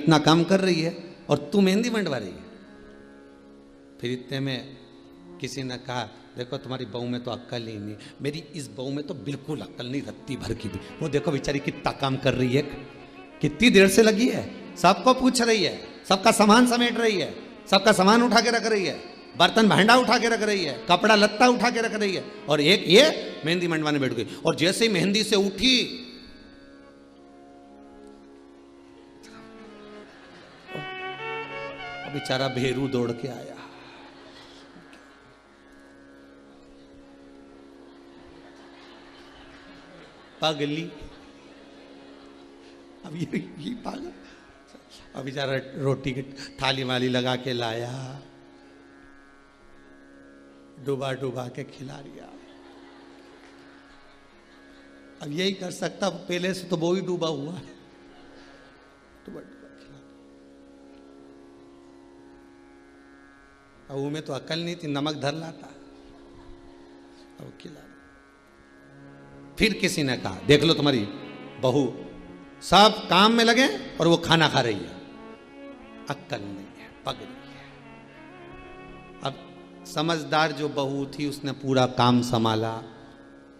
इतना काम कर रही है और तू मेहंदी मंडवा रही है। फिर इतने में किसी ने कहा, देखो तुम्हारी बहू में तो अक्ल ही नहीं, मेरी इस बहू में तो बिल्कुल अक्ल नहीं, रत्ती भर की भी। वो देखो बेचारी कितना काम कर रही है, कितनी देर से लगी है, सबको पूछ रही है, सबका सामान समेट रही है, सबका सामान उठा के रख रही है, बर्तन भांडा उठा के रख रही है, कपड़ा लत्ता उठा के रख रही है, और एक ये मेहंदी मंडवाने बैठ गई। और जैसे ही मेहंदी से उठी, बेचारा भेरू दौड़ के आया। पागली, अब ये पागल, अब बेचारा रोटी की थाली वाली लगा के लाया, डुबा डुबा के खिला दिया। अब यही कर सकता, पहले से तो वो ही डूबा हुआ है, डुबा डुबा खिला। अब में तो अकल नहीं थी, नमक धर लाता, अब खिला। फिर किसी ने कहा, देख लो तुम्हारी बहू सब काम में लगे और वो खाना खा रही है, अक्ल नहीं है, पगली है। अब समझदार जो बहू थी उसने पूरा काम संभाला,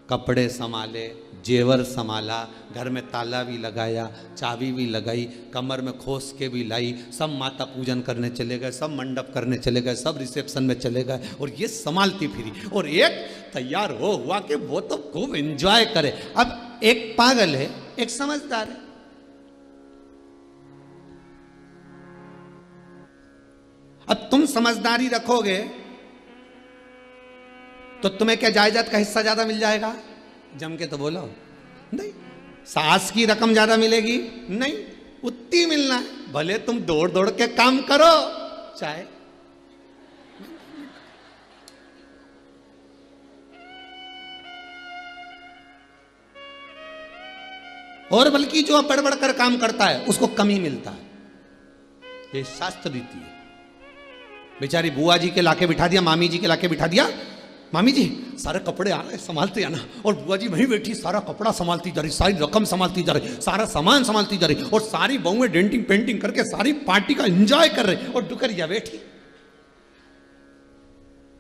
कपड़े संभाले, जेवर संभाला, घर में ताला भी लगाया, चाबी भी लगाई, कमर में खोस के भी लाई, सब माता पूजन करने चले गए, सब मंडप करने चले गए, सब रिसेप्शन में चले गए, और ये संभालती फिरी। और एक तैयार हो हुआ कि वो तो खूब एंजॉय करे। अब एक पागल है, एक समझदार है। अब तुम समझदारी रखोगे तो तुम्हें क्या जायदाद का हिस्सा ज्यादा मिल जाएगा? जम के तो बोलो नहीं। सास की रकम ज्यादा मिलेगी? नहीं, उतनी मिलना है, भले तुम दौड़ दौड़ के काम करो, चाहे। और बल्कि जो बढ़ बढ़ कर काम करता है उसको कम ही मिलता है, ये शास्त्र रीति है। बेचारी बुआ जी के लाके बिठा दिया, मामी जी के लाके बिठा दिया, मामी जी सारे कपड़े आ रहे संभालते आना, और बुआ जी वहीं बैठी सारा कपड़ा संभालती जा रही, सारी रकम संभालती जा रही, सारा सामान संभालती जा रही, और सारी बहुएं डेंटिंग पेंटिंग करके सारी पार्टी का एंजॉय कर रही, और डुकरिया बैठी।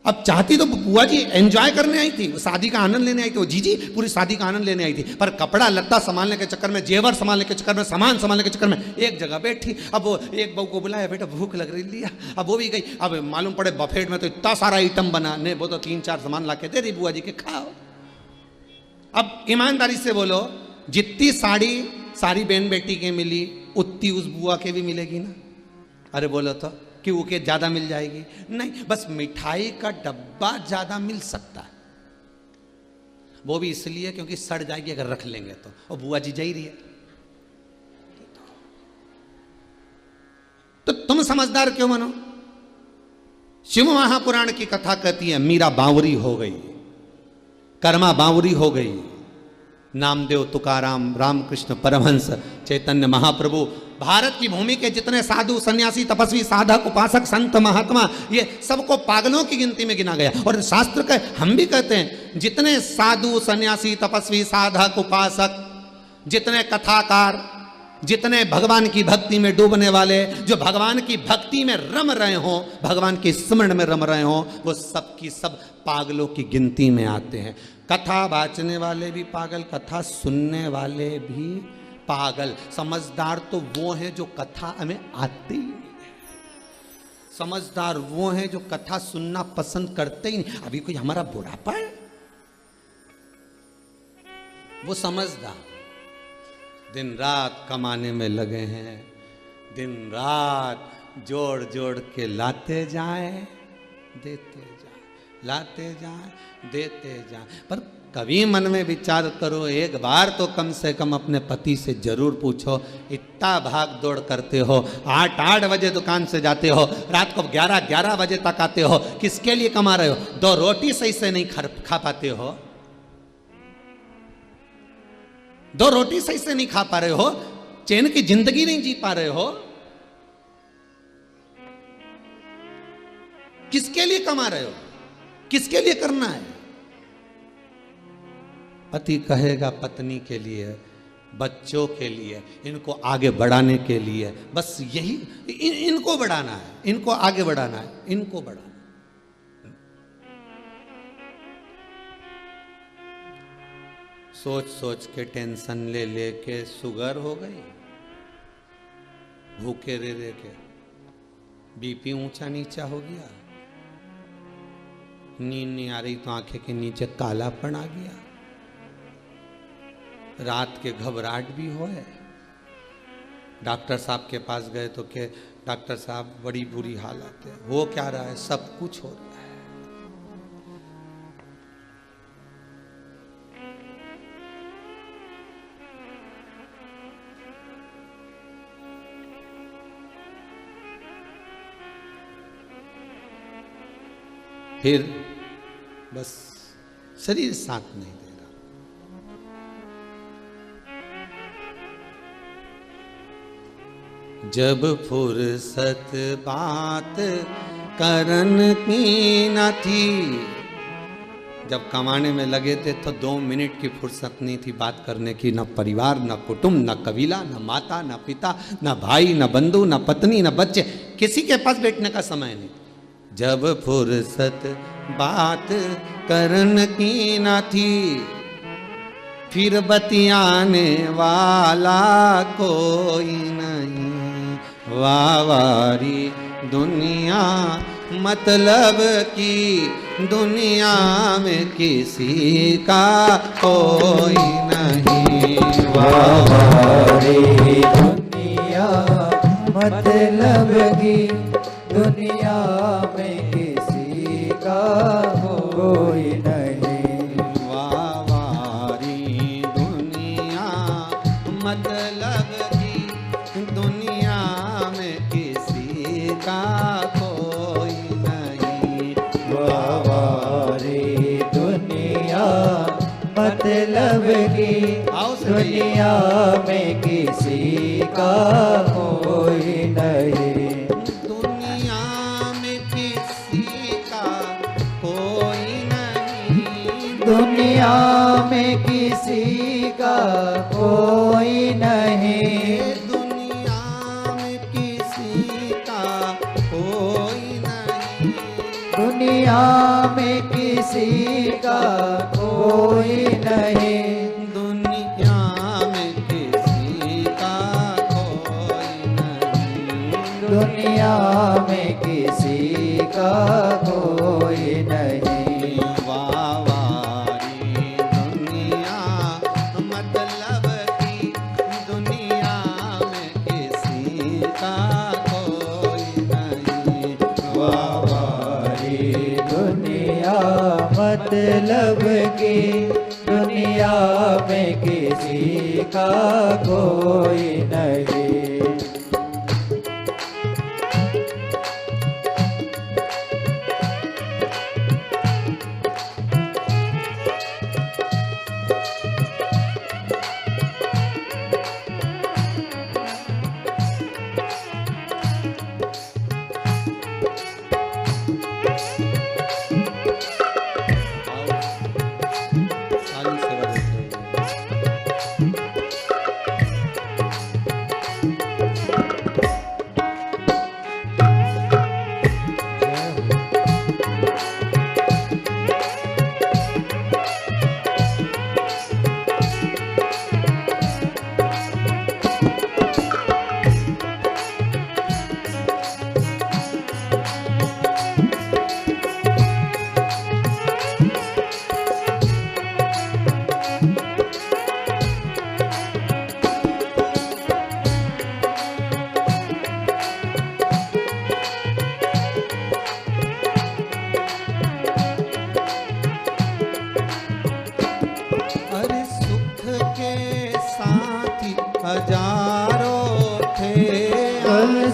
अब चाहती तो बुआ जी एंजॉय करने आई थी, शादी का आनंद लेने आई थी, वो जीजी पूरी शादी का आनंद लेने आई थी, पर कपड़ा लत्ता संभालने के चक्कर में, जेवर संभालने के चक्कर में, सामान संभालने के चक्कर में एक जगह बैठी। अब वो एक बहू को बुलाया, बेटा भूख लग रही, लिया, अब वो भी गई। अब मालूम पड़े बफेट में तो इतना सारा आइटम बना, ने वो तो 3-4 सामान ला के दे दी बुआ जी के, खाओ। अब ईमानदारी से बोलो, जितनी साड़ी सारी बहन बेटी के मिली उतनी उस बुआ के भी मिलेगी ना? अरे बोलो तो कि वो के ज्यादा मिल जाएगी? नहीं, बस मिठाई का डब्बा ज्यादा मिल सकता है, वो भी इसलिए क्योंकि सड़ जाएगी अगर रख लेंगे तो, और बुआ जी जा ही रही है। तो तुम समझदार क्यों बनो? शिव महापुराण की कथा कहती है, मीरा बावरी हो गई, कर्मा बावरी हो गई, नामदेव, तुकाराम, रामकृष्ण परमहंस, चैतन्य महाप्रभु, भारत की भूमि के जितने साधु, सन्यासी, तपस्वी, साधक, उपासक, संत, महात्मा, ये सबको पागलों की गिनती में गिना गया। और शास्त्र का हम भी कहते हैं, जितने साधु, सन्यासी, तपस्वी, साधक, उपासक, जितने कथाकार, जितने भगवान की भक्ति में डूबने वाले, जो भगवान की भक्ति में रम रहे हो, भगवान के स्मरण में रम रहे हो, वो सब की सब पागलों की गिनती में आते हैं। कथा बाचने वाले भी पागल, कथा सुनने वाले भी पागल। समझदार तो वो है जो कथा हमें आती ही नहीं, समझदार वो है जो कथा सुनना पसंद करते ही नहीं। अभी कोई हमारा बुढ़ापा है, वो समझदार दिन रात कमाने में लगे हैं, दिन रात जोड़ जोड़ के लाते जाए, देते जाए, लाते जाए, देते जाए। पर कभी मन में विचार करो, एक बार तो कम से कम अपने पति से जरूर पूछो, इतना भाग दौड़ करते हो, 8-8 बजे दुकान से जाते हो, रात को 11-11 बजे तक आते हो, किसके लिए कमा रहे हो? 2 रोटी सही से नहीं खा पाते हो, 2 रोटी सही से नहीं खा पा रहे हो, चैन की जिंदगी नहीं जी पा रहे हो, किसके लिए कमा रहे हो? किसके लिए करना है? पति कहेगा पत्नी के लिए, बच्चों के लिए, इनको आगे बढ़ाने के लिए, बस यही इनको बढ़ाना है, इनको आगे बढ़ाना है, इनको बढ़ाना। सोच सोच के टेंशन ले लेके शुगर हो गई, भूखे रह रह के बीपी ऊंचा नीचा हो गया, नींद नहीं आ रही तो आंखें के नीचे कालापन आ गया, रात के घबराहट भी होए। डॉक्टर साहब के पास गए तो के डॉक्टर साहब बड़ी बुरी हालत है। हो क्या रहा है? सब कुछ हो रहा है। फिर बस शरीर साथ नहीं दे रहा। जब फुर्सत बात करन की न थी, जब कमाने में लगे थे तो 2 मिनट की फुर्सत नहीं थी बात करने की। न परिवार, न कुटुंब, न कबीला, न माता, न पिता, न भाई, न बंधु, न पत्नी, न बच्चे, किसी के पास बैठने का समय नहीं। जब फुर्सत बात करन की न थी, फिर बतियाने वाला कोई नहीं। वावारी दुनिया मतलब की दुनिया में किसी का कोई नहीं। वावारी दुनिया मतलब की दुनिया में किसी का कोई नहीं। वावारी दुनिया मतलब की दुनिया में किसी का कोई नहीं। वावारी दुनिया मतलब की दुनिया में किसी का कोई नहीं। दुनिया में किसी का कोई नहीं। दुनिया में किसी का कोई नहीं। दुनिया में किसी का कोई नहीं। दुनिया में किसी का कोई नहीं। दुनिया में किसी का कोई नहीं। मतलब की दुनिया में किसी का कोई नहीं।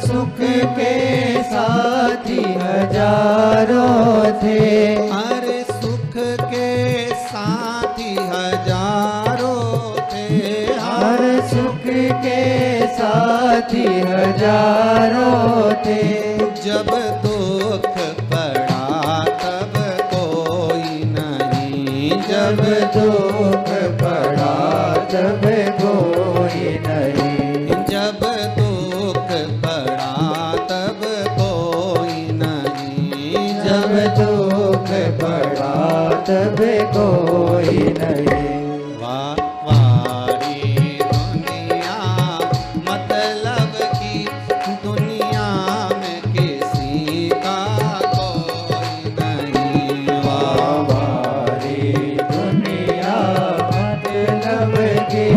सुख के साथी हजारों थे। अरे सुख के साथी हजारों थे। हर सुख के साथी हजारों थे। जब दुख पड़ा तब कोई नहीं। जब दुख पड़ा तब कोई मतलब कोई नहीं। वारी दुनिया मतलब की दुनिया में किसी का कोई नहीं। वारी दुनिया मतलब की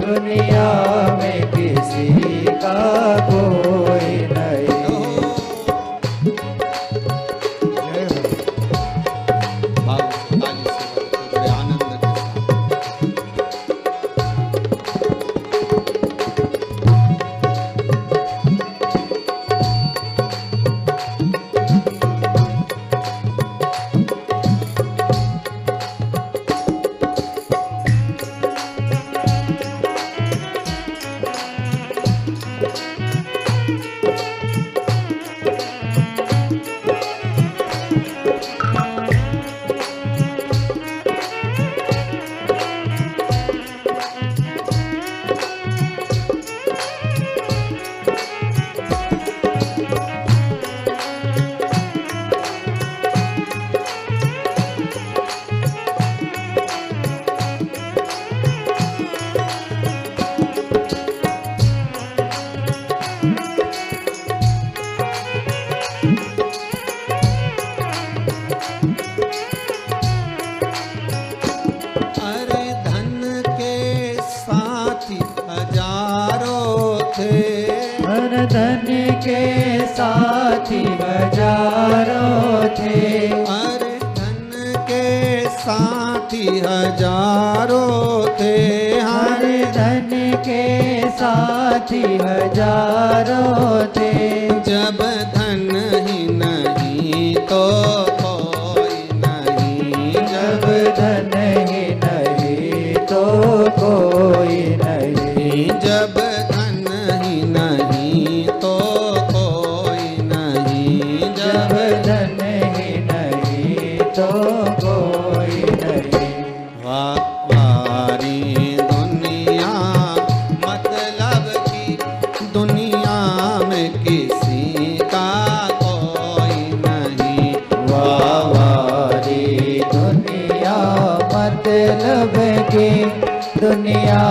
दुनिया में किसी का कोई नहीं। बड़े आनंद के साथ अरे धन के साथी हजारों थे। हर धन के साथी हजारों थे। अरे धन के साथी हजारों थे। हर धन के साथी हजारों थे। जब धन ही नहीं तो कोई नहीं। जब धन ही नहीं तो कोई नहीं। जब धन ही नहीं तो कोई नहीं। जब धन ही नहीं तो कोई नहीं। वारी दुनिया मतलब की दुनिया में किसी का कोई नहीं। वारी दुनिया मतलब की दुनिया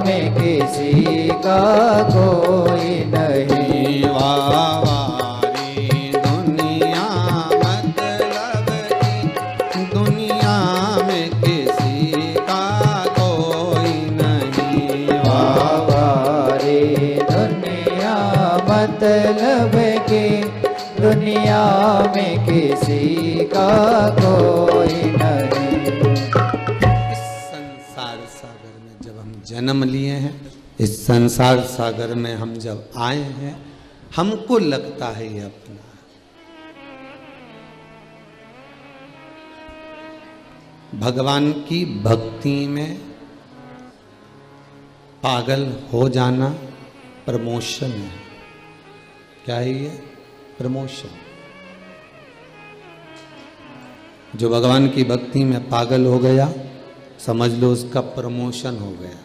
में किसी का कोई नहीं। वारी दुनिया मतलब की दुनिया में किसी का कोई नहीं। वारी दुनिया मतलब की दुनिया में किसी का कोई नहीं। इस संसार सागर में जब हम जन्म लिए हैं, इस संसार सागर में हम जब आए हैं, हमको लगता है ये अपना है। भगवान की भक्ति में पागल हो जाना प्रमोशन है। क्या है ये? प्रमोशन। जो भगवान की भक्ति में पागल हो गया, समझ लो उसका प्रमोशन हो गया।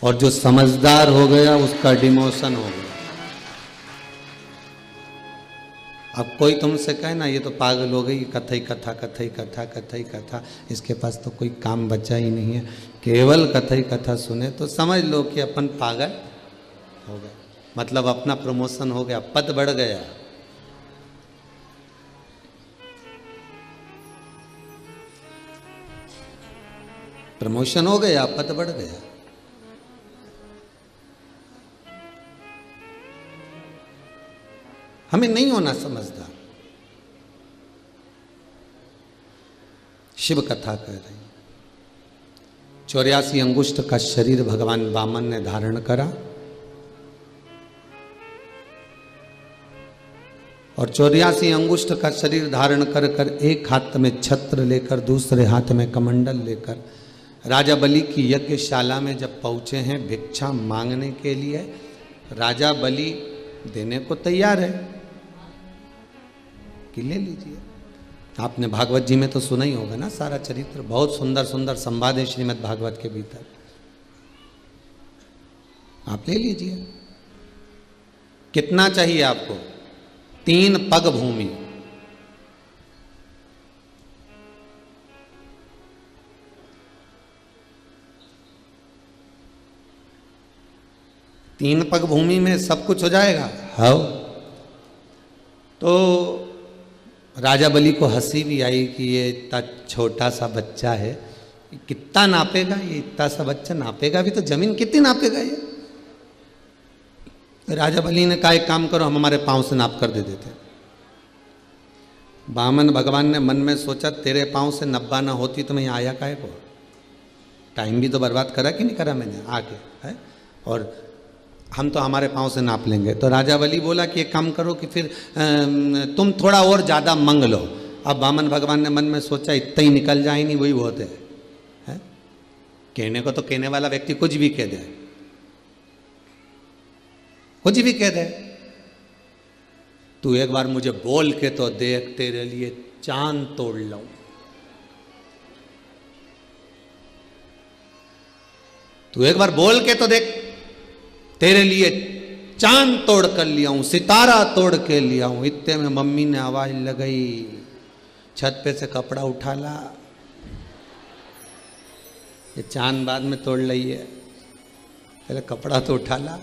और जो समझदार हो गया उसका डिमोशन हो गया। अब कोई तुमसे कहे ना ये तो पागल हो गई, कथई कथा कथई कथा कथई कथा, इसके पास तो कोई काम बचा ही नहीं है, केवल कथई कथा सुने तो समझ लो कि अपन पागल हो गए। मतलब अपना प्रमोशन हो गया, पद बढ़ गया। प्रमोशन हो गया, पद बढ़ गया। हमें नहीं होना समझदार। शिव कथा कह रही, 84 अंगुष्ठ का शरीर भगवान वामन ने धारण करा और 84 अंगुष्ठ का शरीर धारण कर कर एक हाथ में छत्र लेकर दूसरे हाथ में कमंडल लेकर राजा बलि की यज्ञशाला में जब पहुंचे हैं भिक्षा मांगने के लिए, राजा बलि देने को तैयार है कि ले लीजिए। आपने भागवत जी में तो सुना ही होगा ना सारा चरित्र, बहुत सुंदर सुंदर संवाद है श्रीमद् भागवत के भीतर। आप ले लीजिए। कितना चाहिए आपको? 3 पग भूमि। 3 पग भूमि में सब कुछ हो जाएगा। हाँ, तो राजा बलि को हंसी भी आई कि ये इतना छोटा सा बच्चा है, कितना नापेगा ये, इतना सा बच्चा नापेगा भी तो जमीन कितनी नापेगा ये। राजा बलि ने कहा एक काम करो, हम हमारे पांव से नाप कर दे देते। वामन भगवान ने मन में सोचा तेरे पांव से 90 ना होती तो मैं यहाँ आया काहे को, टाइम भी तो बर्बाद करा कि नहीं करा मैंने आके है, और हम तो हमारे पांव से नाप लेंगे। तो राजा बलि बोला कि एक काम करो कि फिर तुम थोड़ा और ज़्यादा मंग लो। अब वामन भगवान ने मन में सोचा इतना ही निकल जाए नहीं वही बहुत है। कहने को तो कहने वाला व्यक्ति कुछ भी कह दे, कुछ भी कह दे। तू एक बार मुझे बोल के तो देख, तेरे लिए चांद तोड़ लाऊं। तू एक बार बोल के तो देख, तेरे लिए चांद तोड़ कर लिया हूं, सितारा तोड़ के लिया हूं। इतने में मम्मी ने आवाज लगाई, छत पे से कपड़ा उठा ला, ये चांद बाद में तोड़ ली है, पहले कपड़ा तो उठा ला।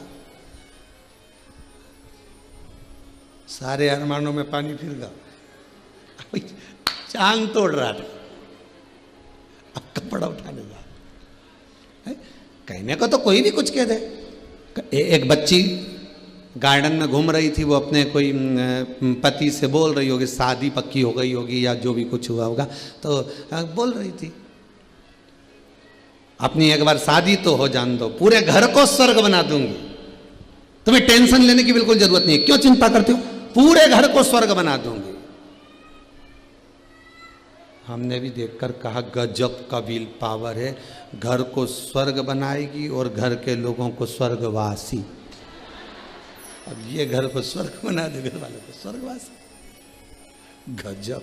सारे अरमानों में पानी फिर गया, चांद तोड़ रहा था, अब कपड़ा उठाने जा। कहने को तो कोई भी कुछ कह दे। एक बच्ची गार्डन में घूम रही थी, वो अपने कोई पति से बोल रही होगी, शादी पक्की हो गई होगी या जो भी कुछ हुआ होगा, तो बोल रही थी अपनी एक बार शादी तो हो जान दो, पूरे घर को स्वर्ग बना दूंगी, तुम्हें टेंशन लेने की बिल्कुल जरूरत नहीं है, क्यों चिंता करते हो, पूरे घर को स्वर्ग बना दूंगी। हमने भी देखकर कहा गजब का विल पावर है, घर को स्वर्ग बनाएगी और घर के लोगों को स्वर्गवासी। अब ये घर को स्वर्ग बना दे, घर वालों को स्वर्गवासी, गजब।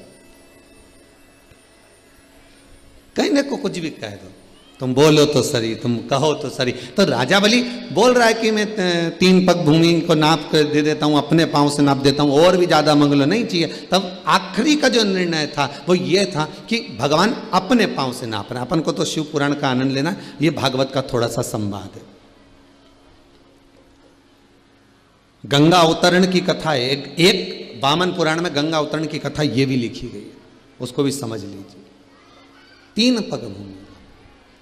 कहने को कुछ भी कह दो, तुम बोलो तो सही, तुम कहो तो सही। तो राजा बलि बोल रहा है कि मैं 3 पग भूमि को नाप कर दे देता हूँ, अपने पाँव से नाप देता हूँ, और भी ज़्यादा मंग लो, नहीं चाहिए। तब आखिरी का जो निर्णय था वो ये था कि भगवान अपने पाँव से नाप रहे हैं। अपन को तो शिव पुराण का आनंद लेना, ये भागवत का थोड़ा सा संवाद है। गंगा अवतरण की कथा है, एक वामन पुराण में गंगा अवतरण की कथा ये भी लिखी गई है, उसको भी समझ लीजिए। 3 पग भूमि,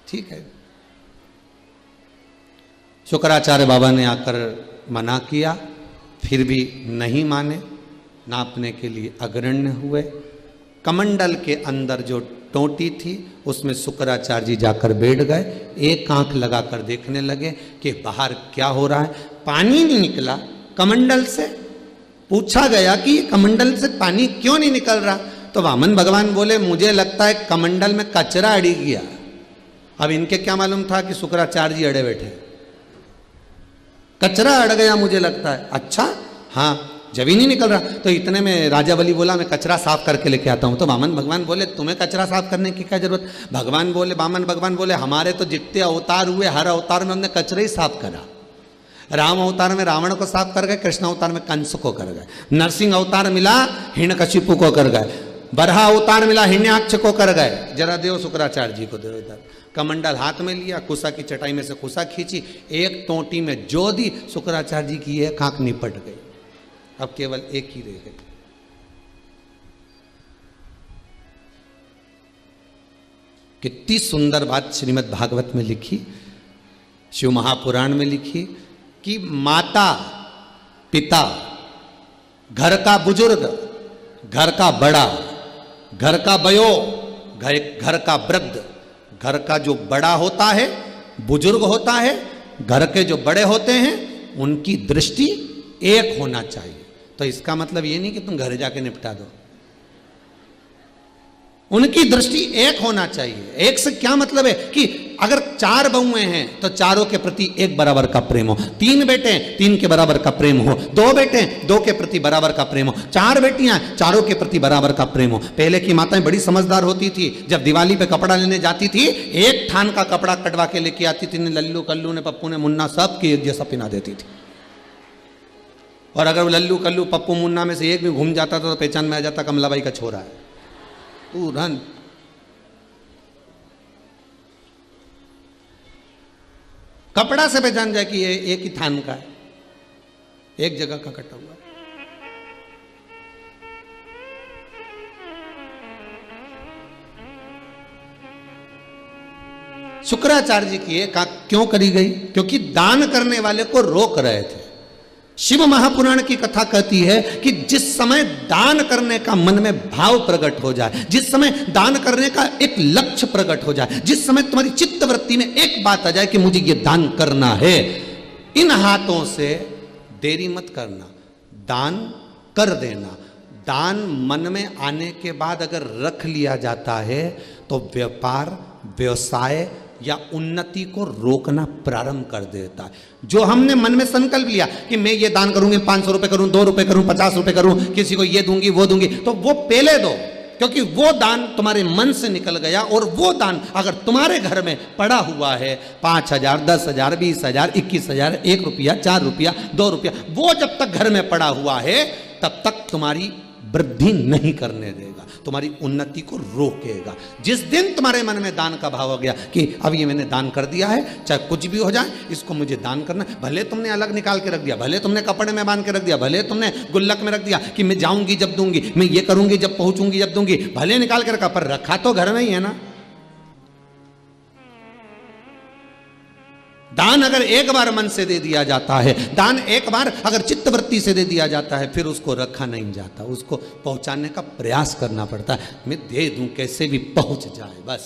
ठीक है। शुक्राचार्य बाबा ने आकर मना किया, फिर भी नहीं माने, नापने के लिए अग्रण्य हुए। कमंडल के अंदर जो टोटी थी उसमें शुक्राचार्य जी जाकर बैठ गए, एक आंख लगाकर देखने लगे कि बाहर क्या हो रहा है। पानी नहीं निकला कमंडल से। पूछा गया कि कमंडल से पानी क्यों नहीं निकल रहा, तो वामन भगवान बोले मुझे लगता है कमंडल में कचरा अड़ गया। अब इनके क्या मालूम था कि शुक्राचार्य जी अड़े बैठे, कचरा अड़ गया मुझे लगता है। अच्छा हाँ, जब ही नहीं निकल रहा। तो इतने में राजा बलि बोला मैं कचरा साफ करके लेके आता हूँ। तो वामन भगवान बोले तुम्हें कचरा साफ करने की क्या जरूरत। वामन भगवान बोले हमारे तो जितने अवतार हुए हर अवतार में हमने कचरे ही साफ करा। राम अवतार में रावण को साफ कर गए, कृष्ण अवतार में कंस को कर गए, नरसिंह अवतार मिला हिरण्यकशिपु को कर गए, बरहा अवतार मिला हिरण्याक्ष को कर गए। जरा देव शुक्राचार्य जी को दे इधर। कमंडल हाथ में लिया, कुसा की चटाई में से कुसा खींची, एक टोटी में जो दी, शुक्राचार्य जी की एक आंख निपट गई, अब केवल एक ही रह गई। कितनी सुंदर बात श्रीमद् भागवत में लिखी, शिव महापुराण में लिखी कि माता पिता, घर का बुजुर्ग, घर का बड़ा, घर का बयो, घर का वृद्ध, घर का जो बड़ा होता है, बुजुर्ग होता है, घर के जो बड़े होते हैं, उनकी दृष्टि एक होना चाहिए। तो इसका मतलब ये नहीं कि तुम घर जाके निपटा दो, उनकी दृष्टि एक होना चाहिए। एक से क्या मतलब है कि अगर 4 बहुएं हैं तो चारों के प्रति एक बराबर का प्रेम हो, 3 बेटे हैं 3 के बराबर का प्रेम हो, 2 बेटे हैं 2 के प्रति बराबर का प्रेम हो, 4 बेटियां चारों के प्रति बराबर का प्रेम हो। पहले की माताएं बड़ी समझदार होती थी, जब दिवाली पे कपड़ा लेने जाती थी एक थान का कपड़ा कटवा के लेके आती थी, लल्लू कल्लू ने पप्पू ने मुन्ना सबकी एक जैसा पिना देती थी। और अगर लल्लू कल्लू पप्पू मुन्ना में से एक भी घूम जाता था तो पहचान में आ जाता कमलाबाई का छोरा है, रन। कपड़ा से पहचान जाए कि ये एक ही थान का है, एक जगह का कटा हुआ। शुक्राचार्य जी की एक आंख क्यों करी गई? क्योंकि दान करने वाले को रोक रहे थे। शिव महापुराण की कथा कहती है कि जिस समय दान करने का मन में भाव प्रकट हो जाए, जिस समय दान करने का एक लक्ष्य प्रकट हो जाए, जिस समय तुम्हारी चित्तवृत्ति में एक बात आ जाए कि मुझे ये दान करना है, इन हाथों से देरी मत करना, दान कर देना। दान मन में आने के बाद अगर रख लिया जाता है तो व्यापार, व्यवसाय या उन्नति को रोकना प्रारंभ कर देता है। जो हमने मन में संकल्प लिया कि मैं ये दान करूंगी, 500 रुपए करूं, 2 रुपए करूं, 50 रुपए करूं, किसी को ये दूंगी वो दूंगी, तो वो पहले दो, क्योंकि वो दान तुम्हारे मन से निकल गया। और वो दान अगर तुम्हारे घर में पड़ा हुआ है 5,000, 10,000, 20,000, 21,000, 1 रुपया, 4 रुपया, 2 रुपया, वो जब तक घर में पड़ा हुआ है तब तक तुम्हारी वृद्धि नहीं करने देगा, तुम्हारी उन्नति को रोकेगा। जिस दिन तुम्हारे मन में दान का भाव हो गया कि अब ये मैंने दान कर दिया है, चाहे कुछ भी हो जाए, इसको मुझे दान करना, भले तुमने अलग निकाल के रख दिया, भले तुमने कपड़े में बांध के रख दिया, भले तुमने गुल्लक में रख दिया कि मैं जाऊंगी जब दूंगी, मैं ये करूंगी जब पहुंचूंगी जब दूंगी, भले निकाल के रखा, पर रखा तो घर में ही है ना। दान अगर एक बार मन से दे दिया जाता है, दान एक बार अगर चित्तवृत्ति से दे दिया जाता है, फिर उसको रखा नहीं जाता, उसको पहुंचाने का प्रयास करना पड़ता है। मैं दे दूं, कैसे भी पहुंच जाए, बस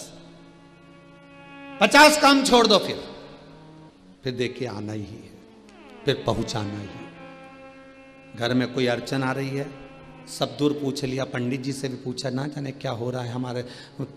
50 काम छोड़ दो, फिर देखिए आना ही है, फिर पहुंचाना ही है। घर में कोई अड़चन आ रही है, सब दूर पूछ लिया, पंडित जी से भी पूछा, ना जाने क्या हो रहा है, हमारे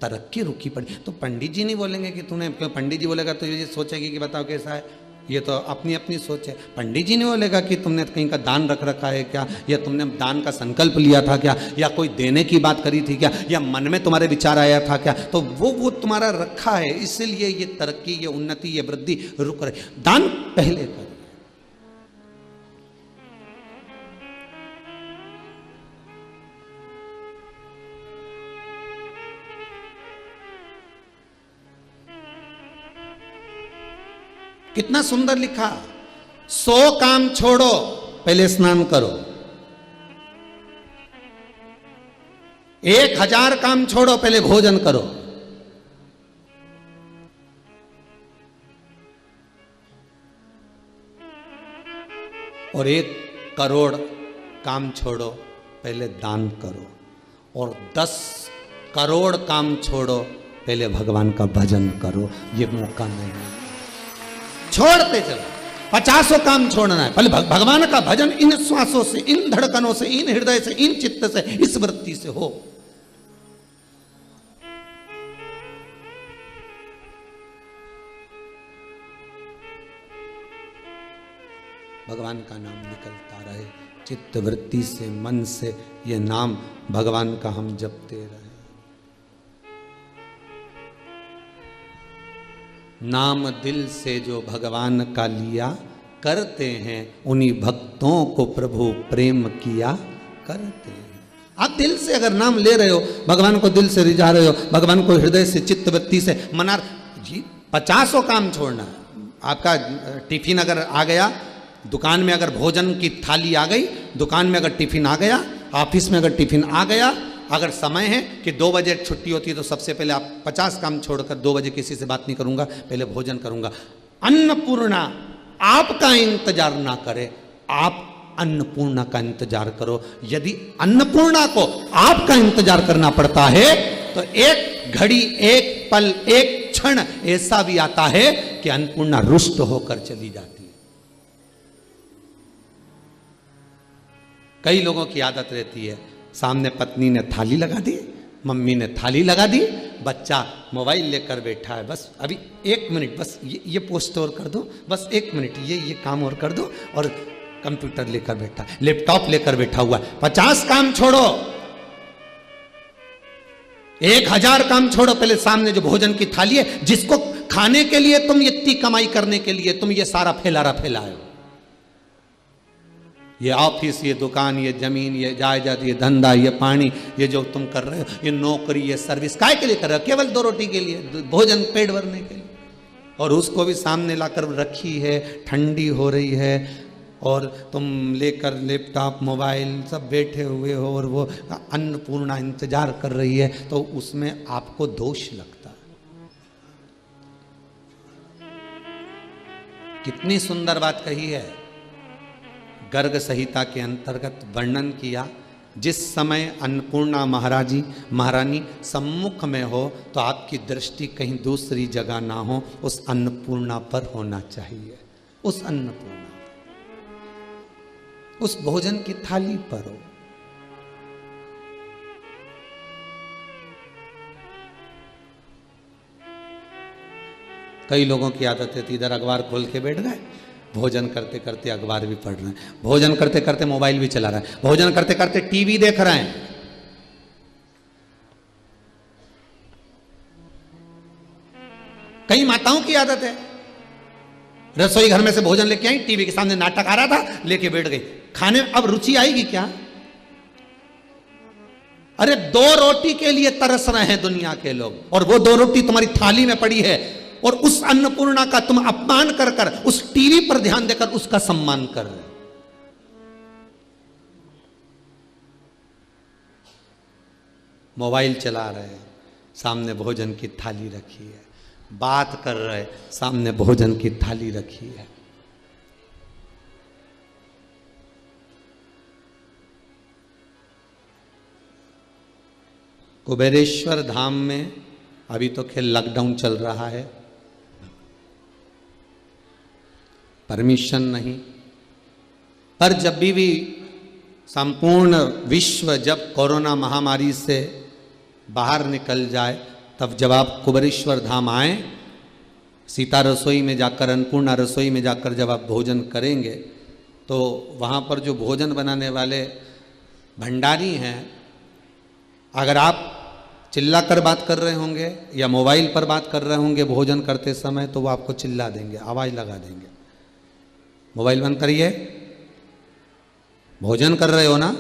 तरक्की रुकी पड़ी, तो पंडित जी नहीं बोलेंगे कि तूने, पंडित जी बोलेगा तो ये सोचेगी कि बताओ कैसा है, ये तो अपनी अपनी सोच है। पंडित जी नहीं बोलेगा कि तुमने कहीं का दान रख रखा है क्या, या तुमने दान का संकल्प लिया था क्या, या कोई देने की बात करी थी क्या, या मन में तुम्हारे विचार आया था क्या, तो वो तुम्हारा रखा है, इसलिए ये तरक्की, ये उन्नति, ये वृद्धि रुक रही। दान पहले करो। कितना सुंदर लिखा, 100 काम छोड़ो पहले स्नान करो, 1000 काम छोड़ो पहले भोजन करो, और 1 करोड़ काम छोड़ो पहले दान करो, और 10 करोड़ काम छोड़ो पहले भगवान का भजन करो। ये मौका नहीं, छोड़ते चलो। 50 काम छोड़ना है, पहले भगवान का भजन इन श्वासों से, इन धड़कनों से, इन हृदय से, इन चित्त से, इस वृत्ति से हो। भगवान का नाम निकलता रहे, चित्त वृत्ति से, मन से, ये नाम भगवान का हम जपते रहे। नाम दिल से जो भगवान का लिया करते हैं, उन्हीं भक्तों को प्रभु प्रेम किया करते हैं। आप दिल से अगर नाम ले रहे हो, भगवान को दिल से रिझा रहे हो, भगवान को हृदय से, चित्तवृत्ति से मना जी, 50 काम छोड़ना है। आपका टिफिन अगर आ गया, दुकान में अगर भोजन की थाली आ गई, दुकान में अगर टिफिन आ गया, ऑफिस में अगर टिफिन आ गया, अगर समय है कि 2 बजे छुट्टी होती है, तो सबसे पहले आप 50 काम छोड़कर 2 बजे किसी से बात नहीं करूंगा, पहले भोजन करूंगा। अन्नपूर्णा आपका इंतजार ना करे, आप अन्नपूर्णा का इंतजार करो। यदि अन्नपूर्णा को आपका इंतजार करना पड़ता है, तो एक घड़ी, एक पल, एक क्षण ऐसा भी आता है कि अन्नपूर्णा रुष्ट होकर चली जाती है। कई लोगों की आदत रहती है, सामने पत्नी ने थाली लगा दी, मम्मी ने थाली लगा दी, बच्चा मोबाइल लेकर बैठा है, बस अभी 1 मिनट, बस ये पोस्ट और कर दो, बस 1 मिनट ये काम और कर दो, और कंप्यूटर लेकर बैठा है, लैपटॉप लेकर बैठा हुआ है। 50 काम छोड़ो, 1000 काम छोड़ो, पहले सामने जो भोजन की थाली है, जिसको खाने के लिए तुम इतनी कमाई करने के लिए तुम ये सारा फैलाए हो, ये ऑफिस, ये दुकान, ये जमीन, ये जायदाद, ये धंधा, ये पानी, ये जो तुम कर रहे हो, ये नौकरी, ये सर्विस, काय के लिए कर रहे हो? केवल 2 रोटी के लिए, भोजन पेट भरने के लिए। और उसको भी सामने लाकर रखी है, ठंडी हो रही है, और तुम लेकर लैपटॉप मोबाइल सब बैठे हुए हो और वो अन्नपूर्णा इंतजार कर रही है, तो उसमें आपको दोष लगता है। कितनी सुंदर बात कही है। गर्ग संहिता के अंतर्गत वर्णन किया, जिस समय अन्नपूर्णा महारानी सम्मुख में हो तो आपकी दृष्टि कहीं दूसरी जगह ना हो, उस अन्नपूर्णा पर होना चाहिए, उस अन्नपूर्णा, उस भोजन की थाली पर हो। कई लोगों की आदत है, इधर अखबार खोल के बैठ गए, भोजन करते करते अखबार भी पढ़ रहे हैं, भोजन करते करते मोबाइल भी चला रहे हैं, भोजन करते करते टीवी देख रहे हैं। कई माताओं की आदत है, रसोई घर में से भोजन लेके आई, टीवी के सामने नाटक आ रहा था, लेके बैठ गई खाने। अब रुचि आएगी क्या? अरे 2 रोटी के लिए तरस रहे हैं दुनिया के लोग, और वो 2 रोटी तुम्हारी थाली में पड़ी है, और उस अन्नपूर्णा का तुम अपमान कर कर उस टीवी पर ध्यान देकर उसका सम्मान कर रहे हो। मोबाइल चला रहे हैं, सामने भोजन की थाली रखी है, बात कर रहे, सामने भोजन की थाली रखी है। कुबेरेश्वर धाम में अभी तो खेल लॉकडाउन चल रहा है, परमिशन नहीं, पर जब भी संपूर्ण विश्व जब कोरोना महामारी से बाहर निकल जाए, तब जब आप कुबेरेश्वर धाम आए, सीता रसोई में जाकर, अन्नपूर्णा रसोई में जाकर जब आप भोजन करेंगे, तो वहाँ पर जो भोजन बनाने वाले भंडारी हैं, अगर आप चिल्लाकर बात कर रहे होंगे या मोबाइल पर बात कर रहे होंगे भोजन करते समय, तो वो आपको चिल्ला देंगे, आवाज़ लगा देंगे, मोबाइल बंद करिए, भोजन कर रहे हो ना।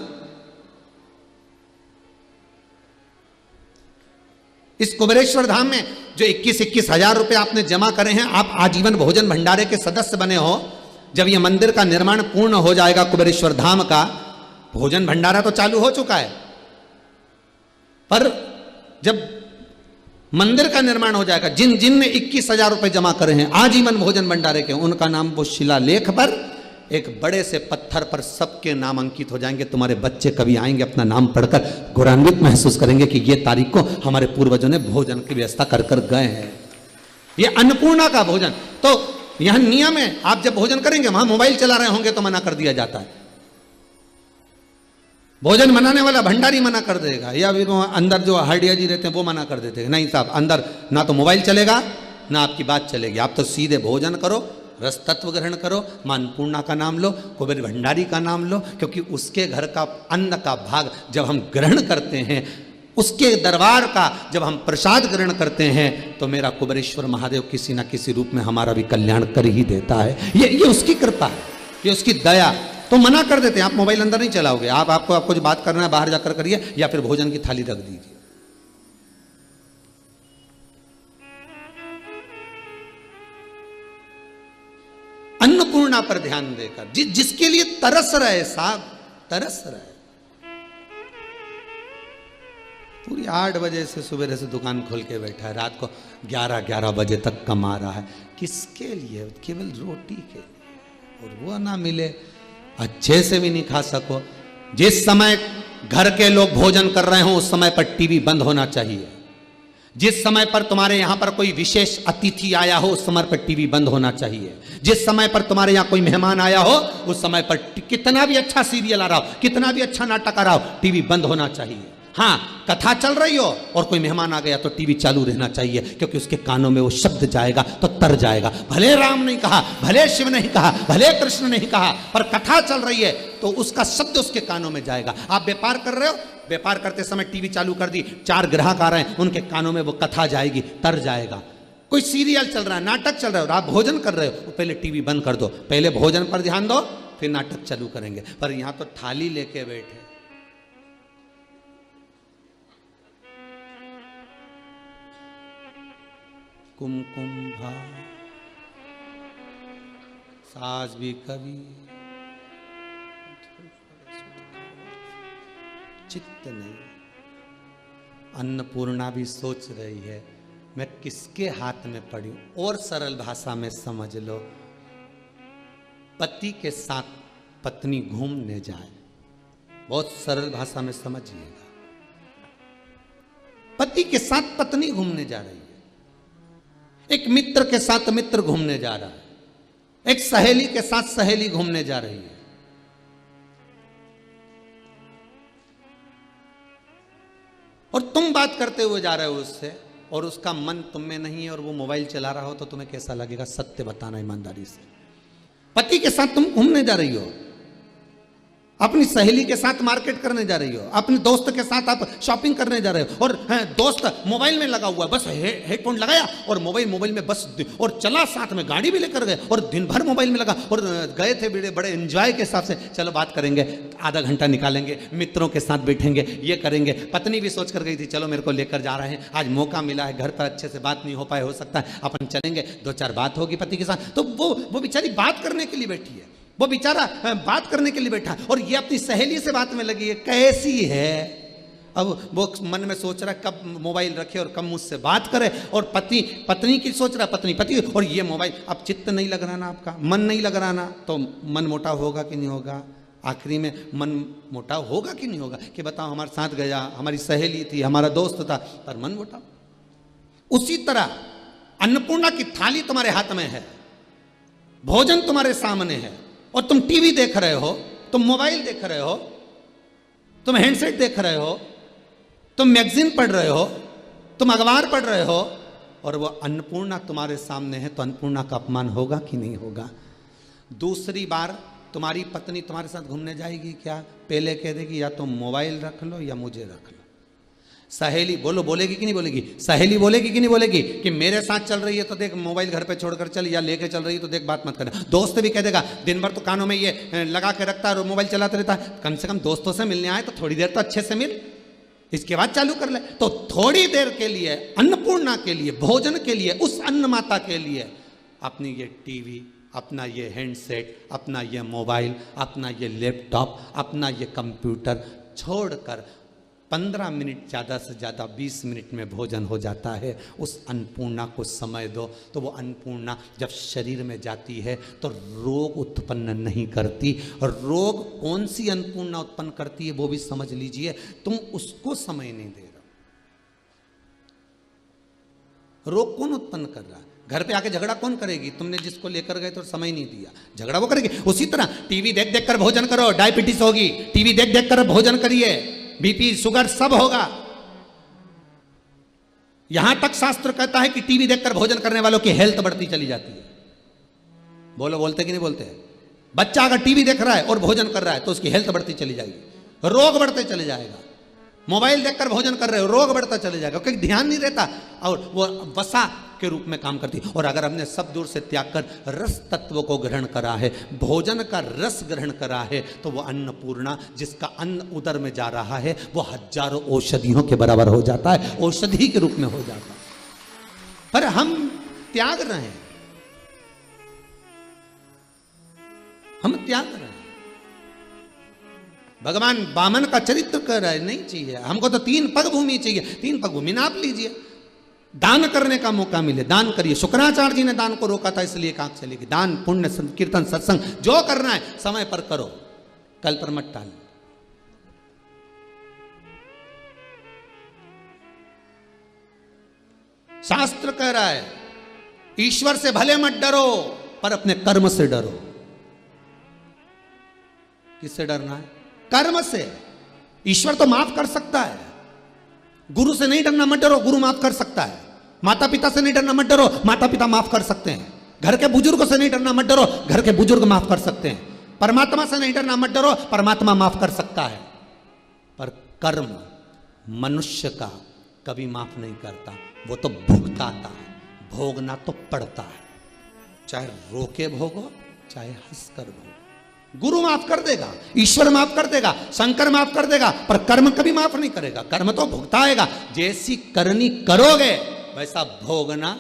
इस कुबेरेश्वर धाम में जो 21-21 हजार रुपए आपने जमा करे हैं, आप आजीवन भोजन भंडारे के सदस्य बने हो। जब यह मंदिर का निर्माण पूर्ण हो जाएगा कुबेरेश्वर धाम का, भोजन भंडारा तो चालू हो चुका है, पर जब मंदिर का निर्माण हो जाएगा, जिन जिन ने 21,000 रुपए जमा करे हैं आजीवन भोजन भंडारे के, उनका नाम वो शिलालेख पर एक बड़े से पत्थर पर सबके नाम अंकित हो जाएंगे। तुम्हारे बच्चे कभी आएंगे, अपना नाम पढ़कर गौरवान्वित महसूस करेंगे कि ये तारीख को हमारे पूर्वजों ने भोजन की व्यवस्था कर कर गए हैं। ये अन्नपूर्णा का भोजन। तो यहां नियम है, आप जब भोजन करेंगे, वहां मोबाइल चला रहे होंगे तो मना कर दिया जाता है, भोजन बनाने वाला भंडारी मना कर देगा, या फिर अंदर जो हरडिया जी रहते हैं वो मना कर देते हैं, नहीं साहब अंदर ना तो मोबाइल चलेगा ना आपकी बात चलेगी, आप तो सीधे भोजन करो, रस तत्व ग्रहण करो, मां अन्नपूर्णा का नाम लो, कुबेर भंडारी का नाम लो, क्योंकि उसके घर का अन्न का भाग जब हम ग्रहण करते हैं, उसके दरबार का जब हम प्रसाद ग्रहण करते हैं, तो मेरा कुबेरेश्वर महादेव किसी ना किसी रूप में हमारा भी कल्याण कर ही देता है। ये उसकी कृपा है, ये उसकी दया। तो मना कर देते हैं, आप मोबाइल अंदर नहीं चलाओगे, आपको जो बात करना है बाहर जाकर करिए, या फिर भोजन की थाली रख दीजिए। अन्नपूर्णा पर ध्यान देकर, जिसके लिए तरस रहे साहब, तरस रहे। पूरी 8 बजे से सुबह से दुकान खोल के बैठा है, रात को 11 बजे तक कमा रहा है, किसके लिए? केवल रोटी के लिए, और वो ना मिले, अच्छे से भी नहीं खा सको। जिस समय घर के लोग भोजन कर रहे हो, उस समय पर टीवी बंद होना चाहिए। जिस समय पर तुम्हारे यहां पर कोई विशेष अतिथि आया हो, उस समय पर टीवी बंद होना चाहिए। जिस समय पर तुम्हारे यहां कोई मेहमान आया हो, उस समय पर कितना भी अच्छा सीरियल आ रहा हो, कितना भी अच्छा नाटक आ रहा हो, टीवी बंद होना चाहिए। हाँ, कथा चल रही हो और कोई मेहमान आ गया तो टीवी चालू रहना चाहिए, क्योंकि उसके कानों में वो शब्द जाएगा तो तर जाएगा। भले राम नहीं कहा, भले शिव नहीं कहा, भले कृष्ण नहीं कहा, पर कथा चल रही है तो उसका शब्द उसके कानों में जाएगा। आप व्यापार कर रहे हो, व्यापार करते समय टीवी चालू कर दी, 4 ग्राहक आ रहे हैं, उनके कानों में वो कथा जाएगी, तर जाएगा। कोई सीरियल चल रहा है, नाटक चल रहा है और आप भोजन कर रहे हो, तो पहले टीवी बंद कर दो, पहले भोजन पर ध्यान दो, फिर नाटक चालू करेंगे। पर यहां तो थाली लेके बैठे, कुमकुम भा सास भी कभी चित्त नहीं। अन्नपूर्णा भी सोच रही है मैं किसके हाथ में पड़ी हूं। और सरल भाषा में समझ लो, पति के साथ पत्नी घूमने जाए, बहुत सरल भाषा में समझिएगा। पति के साथ पत्नी घूमने जा रही है, एक मित्र के साथ मित्र घूमने जा रहा है, एक सहेली के साथ सहेली घूमने जा रही है। और तुम बात करते हुए जा रहे हो उससे, और उसका मन तुम में नहीं है और वो मोबाइल चला रहा हो, तो तुम्हें कैसा लगेगा? सत्य बताना ईमानदारी से। पति के साथ तुम घूमने जा रही हो, अपनी सहेली के साथ मार्केट करने जा रही हो, अपने दोस्त के साथ आप शॉपिंग करने जा रहे हो, और दोस्त मोबाइल में लगा हुआ है, बस हेडफोन लगाया और मोबाइल में बस, और चला, साथ में गाड़ी भी लेकर गए और दिन भर मोबाइल में लगा, और गए थे बड़े एंजॉय के हिसाब से, चलो बात करेंगे, आधा घंटा निकालेंगे, मित्रों के साथ बैठेंगे, ये करेंगे। पत्नी भी सोच कर गई थी चलो मेरे को लेकर जा रहे हैं, आज मौका मिला है, घर पर अच्छे से बात नहीं हो पाए, हो सकता है अपन चलेंगे, 2-4 बात होगी पति के साथ। तो वो बेचारी बात करने के लिए बैठी है, वो बेचारा बात करने के लिए बैठा, और ये अपनी सहेली से बात में लगी है, कैसी है। अब वो मन में सोच रहा है कब मोबाइल रखे और कब मुझसे बात करे, और पत्नी की सोच रहा, पत्नी, और ये मोबाइल। अब चित्त नहीं लग रहा ना, आपका मन नहीं लग रहा ना, तो मन मोटा होगा कि नहीं होगा? आखिरी में मन मोटा होगा कि नहीं होगा? कि बताओ, हमारे साथ गया, हमारी सहेली थी, हमारा दोस्त था, पर मन मोटा। उसी तरह अन्नपूर्णा की थाली तुम्हारे हाथ में है, भोजन तुम्हारे सामने है, और तुम टीवी देख रहे हो, तुम मोबाइल देख रहे हो, तुम हैंडसेट देख रहे हो, तुम मैगजीन पढ़ रहे हो, तुम अखबार पढ़ रहे हो, और वो अन्नपूर्णा तुम्हारे सामने है, तो अन्नपूर्णा का अपमान होगा कि नहीं होगा? दूसरी बार तुम्हारी पत्नी तुम्हारे साथ घूमने जाएगी क्या? पहले कह देगी या तो मोबाइल रख लो या मुझे रख लो। सहेली बोलेगी कि नहीं बोलेगी? सहेली बोलेगी कि नहीं बोलेगी कि मेरे साथ चल रही है तो देख मोबाइल घर पे छोड़कर चल, या लेके चल रही है तो देख बात मत करना। दोस्त भी कह देगा दिन भर तो कानों में ये लगा के रखता है और मोबाइल चलाते रहता है, कम से कम दोस्तों से मिलने आए तो थोड़ी देर तो अच्छे से मिल, इसके बाद चालू कर ले। तो थोड़ी देर के लिए, अन्नपूर्णा के लिए, भोजन के लिए, उस अन्न माता के लिए अपनी ये टीवी, अपना ये हैंडसेट, अपना ये मोबाइल, अपना ये लैपटॉप, अपना ये कंप्यूटर छोड़कर 15 मिनट, ज़्यादा से ज़्यादा 20 मिनट में भोजन हो जाता है। उस अन्नपूर्णा को समय दो, तो वो अन्नपूर्णा जब शरीर में जाती है तो रोग उत्पन्न नहीं करती। और रोग कौन सी अन्नपूर्णा उत्पन्न करती है वो भी समझ लीजिए, तुम उसको समय नहीं दे रहे। रोग कौन उत्पन्न कर रहा है? घर पे आके झगड़ा कौन करेगी? तुमने जिसको लेकर गए तो समय नहीं दिया, झगड़ा वो करेगी। उसी तरह टीवी देख देख कर भोजन करो, डायबिटीज होगी। टीवी देख देख कर भोजन करिए, बीपी शुगर सब होगा। यहां तक शास्त्र कहता है कि टीवी देखकर भोजन करने वालों की हेल्थ बढ़ती चली जाती है। बोलते कि नहीं बोलते? बच्चा अगर टीवी देख रहा है और भोजन कर रहा है तो उसकी हेल्थ बढ़ती चली जाएगी, रोग बढ़ते चले जाएगा। मोबाइल देखकर भोजन कर रहे हो, रोग बढ़ता चले जाएगा, क्योंकि ध्यान नहीं रहता, और वो वसा के रूप में काम करती। और अगर हमने सब दूर से त्याग कर रस तत्व को ग्रहण करा है, भोजन का रस ग्रहण करा है, तो वो अन्नपूर्णा, जिसका अन्न उदर में जा रहा है, वो हजारों औषधियों के बराबर हो जाता है, औषधि के रूप में हो जाता है। पर हम त्याग रहे हैं, हम त्याग रहे हैं। भगवान वामन का चरित्र कर रहा है, नहीं चाहिए हमको तो 3 पग भूमि चाहिए। 3 पग भूमि नाप लीजिए, दान करने का मौका मिले दान करिए। शुक्राचार्य जी ने दान को रोका था, इसलिए कहा चलेगी। दान, पुण्य, कीर्तन, सत्संग जो करना है समय पर करो, कल पर मत टालो। शास्त्र कह रहा है ईश्वर से भले मत डरो, पर अपने कर्म से डरो। किससे डरना है? कर्म से। ईश्वर तो माफ कर सकता है, गुरु से नहीं डरना, मत डरो, गुरु माफ कर सकता है। माता पिता से नहीं डरना, मत डरो, माता पिता माफ कर सकते हैं। घर के बुजुर्गों से नहीं डरना, मत डरो, घर के बुजुर्ग माफ कर सकते हैं। परमात्मा से नहीं डरना, मत डरो, परमात्मा माफ कर सकता है। पर कर्म मनुष्य का कभी माफ नहीं करता, वो तो भुगताता है, भोगना तो पड़ता है। चाहे रोके भोगो, चाहे हंसकर भोगो। गुरु माफ कर देगा, ईश्वर माफ कर देगा, शंकर माफ कर देगा, पर कर्म कभी माफ नहीं करेगा। कर्म तो भुगताएगा। जैसी करनी करोगे वैसा भोगना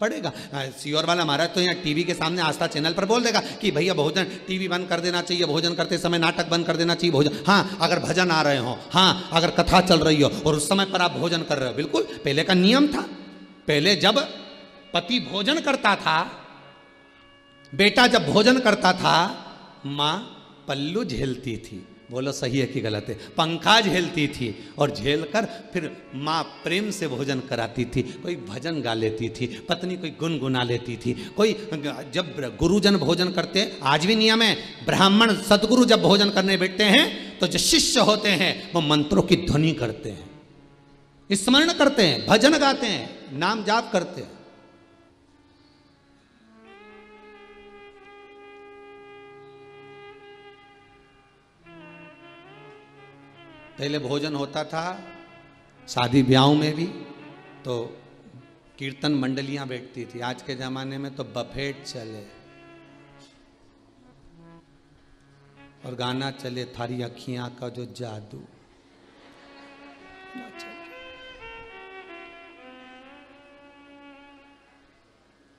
पड़ेगा। सियोर वाला महाराज तो यहाँ टीवी के सामने आस्था चैनल पर बोल देगा कि भैया भोजन टीवी बंद कर देना चाहिए, भोजन करते समय नाटक बंद कर देना चाहिए, भोजन, हाँ अगर भजन आ रहे हो, हाँ अगर कथा चल रही हो और उस समय पर आप भोजन कर रहे हो, बिल्कुल पहले का नियम था। पहले जब पति भोजन करता था, बेटा जब भोजन करता था, माँ पल्लू झेलती थी, बोलो सही है कि गलत है, पंखा झेलती थी और झेलकर फिर माँ प्रेम से भोजन कराती थी। कोई भजन गा लेती थी, पत्नी कोई गुनगुना लेती थी, कोई जब गुरुजन भोजन करते, आज भी नियम है, ब्राह्मण सदगुरु जब भोजन करने बैठते हैं तो जो शिष्य होते हैं वो मंत्रों की ध्वनि करते हैं, स्मरण करते हैं, भजन गाते हैं, नाम जाप करते हैं। पहले भोजन होता था शादी ब्याहों में भी तो कीर्तन मंडलियां बैठती थी, आज के जमाने में तो बफेट चले और गाना चले थारी अखियां का जो जादू।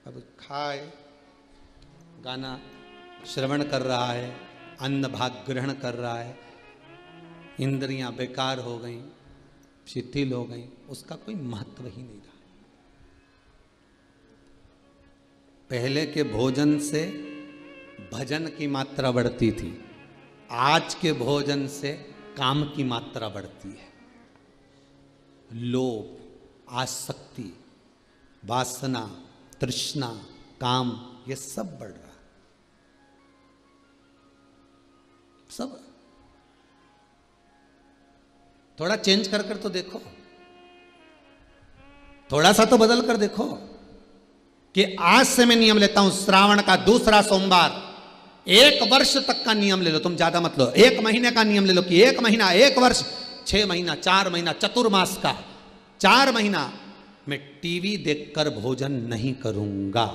अब खाए, गाना श्रवण कर रहा है, अन्न भाग ग्रहण कर रहा है, इंद्रियां बेकार हो गई, शिथिल हो गई, उसका कोई महत्व ही नहीं रहा। पहले के भोजन से भजन की मात्रा बढ़ती थी, आज के भोजन से काम की मात्रा बढ़ती है। लोभ, आसक्ति, वासना, तृष्णा, काम, ये सब बढ़ रहा, सब। थोड़ा चेंज कर कर तो देखो, थोड़ा सा तो बदल कर देखो कि आज से मैं नियम लेता हूं, श्रावण का दूसरा सोमवार, 1 वर्ष तक का नियम ले लो, तुम ज्यादा मत लो, 1 महीने का नियम ले लो कि 1 महीना, 1 वर्ष, 6 महीना, 4 महीना, चतुर्मास का 4 महीना मैं टीवी देखकर भोजन नहीं करूंगा,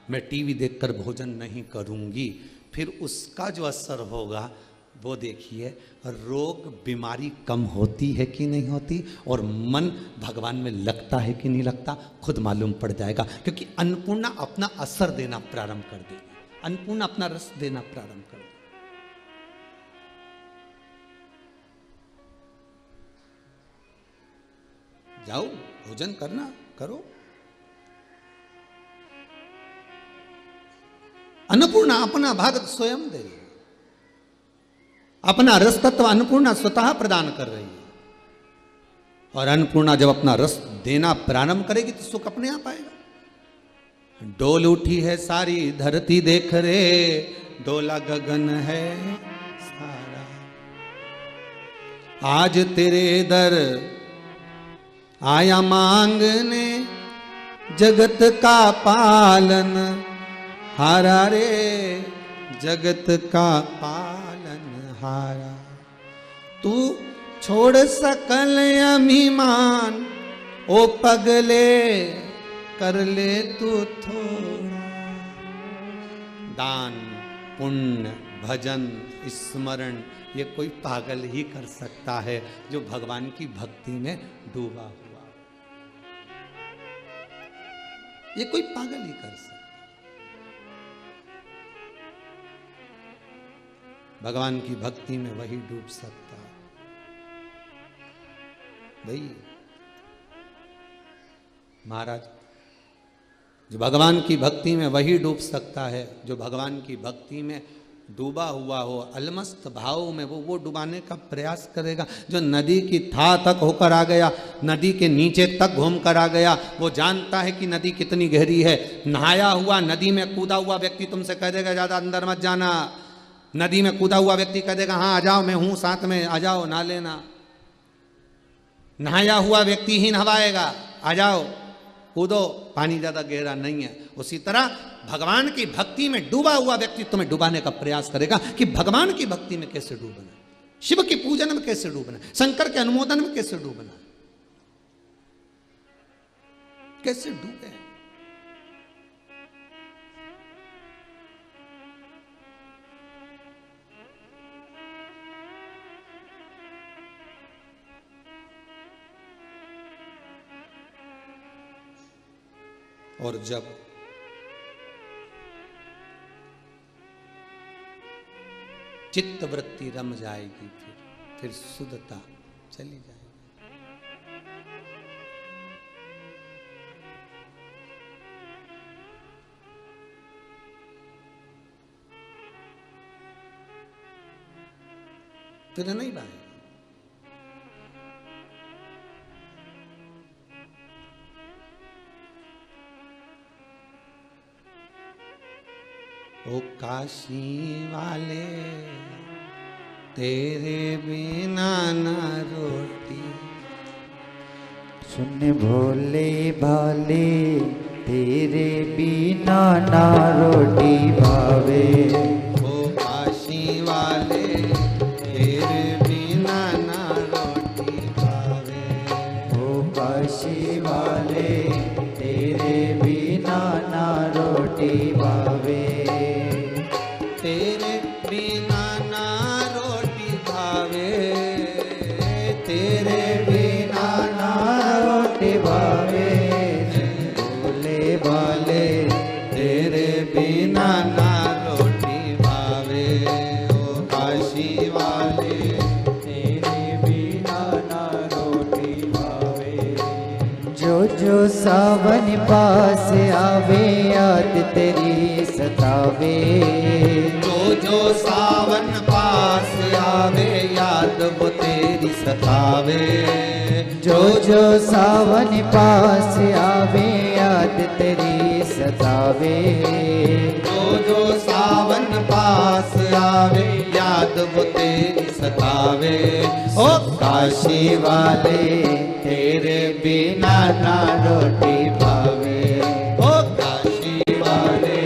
मैं टीवी देखकर भोजन नहीं करूंगी। फिर उसका जो असर होगा वो देखिए, रोग बीमारी कम होती है कि नहीं होती, और मन भगवान में लगता है कि नहीं लगता, खुद मालूम पड़ जाएगा। क्योंकि अन्नपूर्णा अपना असर देना प्रारंभ कर देगी, अन्नपूर्णा अपना रस देना प्रारंभ कर देगी। जाओ भोजन करना, करो। अन्नपूर्णा अपना भाग स्वयं दे रही है, अपना रस तत्व अन्नपूर्णा स्वतः प्रदान कर रही है, और अन्नपूर्णा जब अपना रस देना प्रारंभ करेगी तो सुख अपने आप आएगा। डोल उठी है सारी धरती देख रे, डोला गगन है सारा, आज तेरे दर आया मांगने, जगत का पालन हारा रे, जगत का पालन हारा। तू छोड़ सकल अभिमान, ओ पगले कर ले तू थोड़ा। दान, पुण्य, भजन, स्मरण, ये कोई पागल ही कर सकता है जो भगवान की भक्ति में डूबा हुआ, ये कोई पागल ही कर सकता। भगवान की भक्ति में वही डूब सकता है भाई। महाराज, जो भगवान की भक्ति में वही डूब सकता है जो भगवान की भक्ति में डूबा हुआ हो, अलमस्त भाव में वो डुबाने का प्रयास करेगा। जो नदी की था तक होकर आ गया, नदी के नीचे तक घूम कर आ गया, वो जानता है कि नदी कितनी गहरी है। नहाया हुआ नदी में कूदा हुआ व्यक्ति तुमसे कह देगा ज्यादा अंदर मत जाना, नदी में कूदा हुआ व्यक्ति कह देगा हाँ आ जाओ, मैं हूं साथ में, आ जाओ नहा लेना। नहाया हुआ व्यक्ति ही नहवाएगा, आ जाओ कूदो, पानी ज्यादा गहरा नहीं है। उसी तरह भगवान की भक्ति में डूबा हुआ व्यक्ति तुम्हें डुबाने का प्रयास करेगा कि भगवान की भक्ति में कैसे डूबना, शिव के पूजन में कैसे डूबना, शंकर के अनुमोदन में कैसे डूबना, कैसे डूबे। और जब चित्त वृत्ति रम जाएगी, फिर शुद्धता चली जाएगी। फिर नहीं पाएगी। ओ काशी वाले तेरे बिना ना रोटी, सुन भोले भाले तेरे बिना ना रोटी भावे। ओ काशी वाले तेरे बिना ना रोटी भावे। ओ काशी वाले तेरे बिना ना रोटी भावे। तेरे बिना ना रोटी भावे, तेरे बिना ना रोटी भावे। भोले भाले तेरे बिना ना रोटी भावे। ओ काशी वाले तेरे बिना ना रोटी भावे। जो सावन पास आवे याद तेरी सतावे। जो सावन पास आवे याद वो तेरी सतावे। जो सावन पास आवे याद तेरी सतावे। जो सावन पास आवे याद वो तेरी सतावे। ओ काशी वाले तेरे बिना ना रोटी भावे। ओ काशी वाले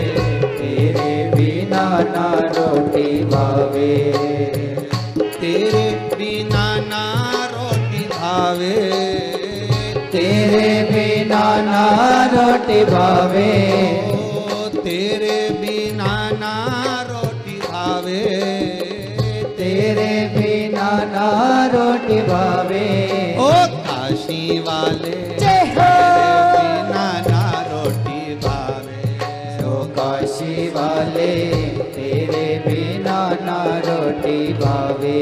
तेरे बिना ना रोटी भावे। तेरे बिना ना रोटी भावे। तेरे बिना ना रोटी भावे। ओ तेरे बिना ना रोटी भावे। तेरे बिना ना रोटी भावे। ओ काशी वाले जय हो। तेरे बिना ना रोटी भावे। ओ काशी वाले तेरे बिना ना रोटी भावे।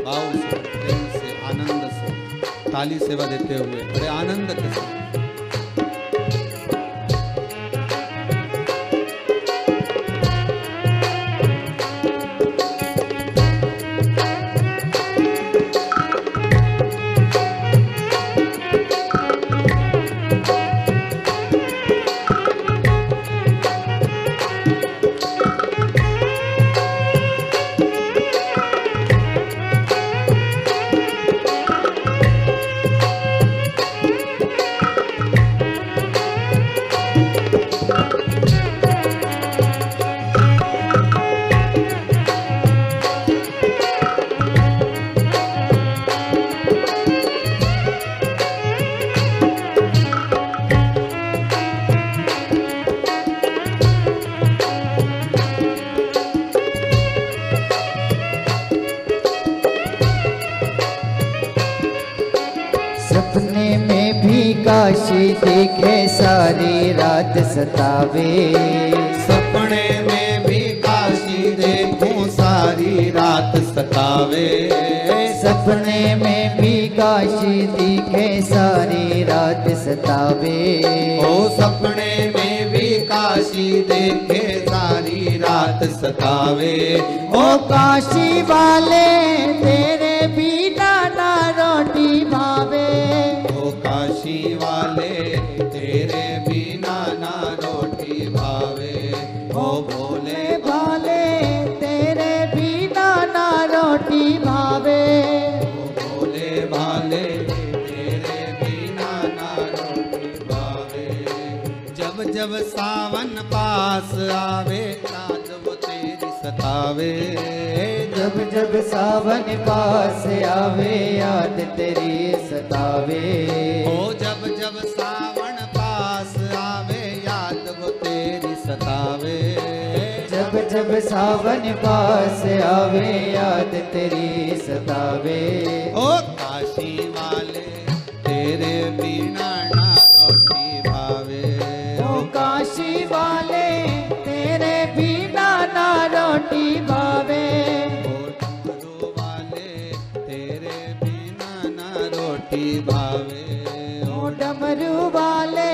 भाव से, प्रेम से, आनंद से ताली सेवा देते हुए बड़े आनंद के साथ सपने में भी काशी देखे सारी रात सतावे। सपने में भी काशी देखूं सारी रात सतावे। सपने में भी काशी दिखे सारी रात सतावे। ओ सपने में भी काशी देखे सारी रात सतावे। ओ काशी वाले तेरे बिना ना रोटी भावे। ओ काशी वाले तेरे बिना ना रोटी भावे। ओ भोले भाले तेरे बिना ना रोटी भावे। ओ भोले भाले तेरे बिना ना रोटी भावे। जब जब सावन पास आवे याद वो तेरी सतावे। जब जब सावन पास आवे याद तेरी सतावे। ओ जब जब सावन पास आवे याद वो तेरी सतावे। जब जब सावन पास आवे याद तेरी सतावे। ओ काशी वाले तेरे बिना ना रोटी भावे। ओ काशी वाले तेरे बिना ना रोटी भावे। ओ डमरू वाले तेरे बिना ना रोटी भावे। ओ डमरू वाले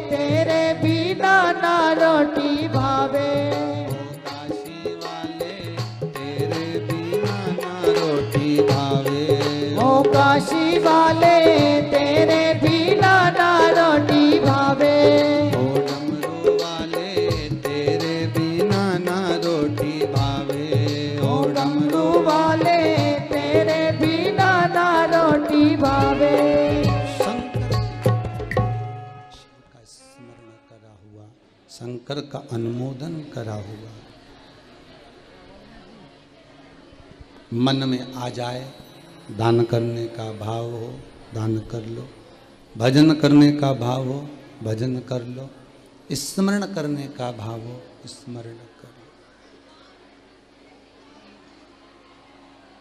तेरे बिना ना रोटी भावे। काशी वाले तेरे बिना ना रोटी भावे। ओ काशी वाले तेरे बिना ना रोटी भावे। ओ डमरू वाले तेरे बिना ना रोटी भावे। ओ डमरू वाले तेरे बिना ना रोटी भावे। शंकर का अनुमोदन करा हुआ मन में आ जाए, दान करने का भाव हो दान कर लो, भजन करने का भाव हो भजन कर लो, स्मरण करने का भाव हो स्मरण कर लो।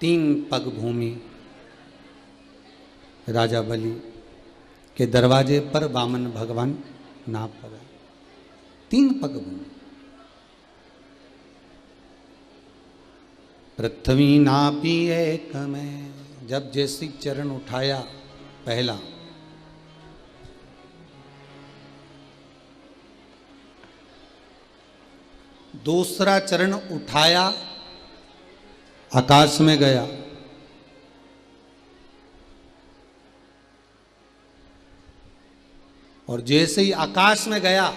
3 पग भूमि राजा बलि के दरवाजे पर वामन भगवान ना पड़ा। 3 पग भूमि। पृथ्वी नापी एक में, जब जैसी चरण उठाया पहला, दूसरा चरण उठाया आकाश में गया, और जैसे ही आकाश में गया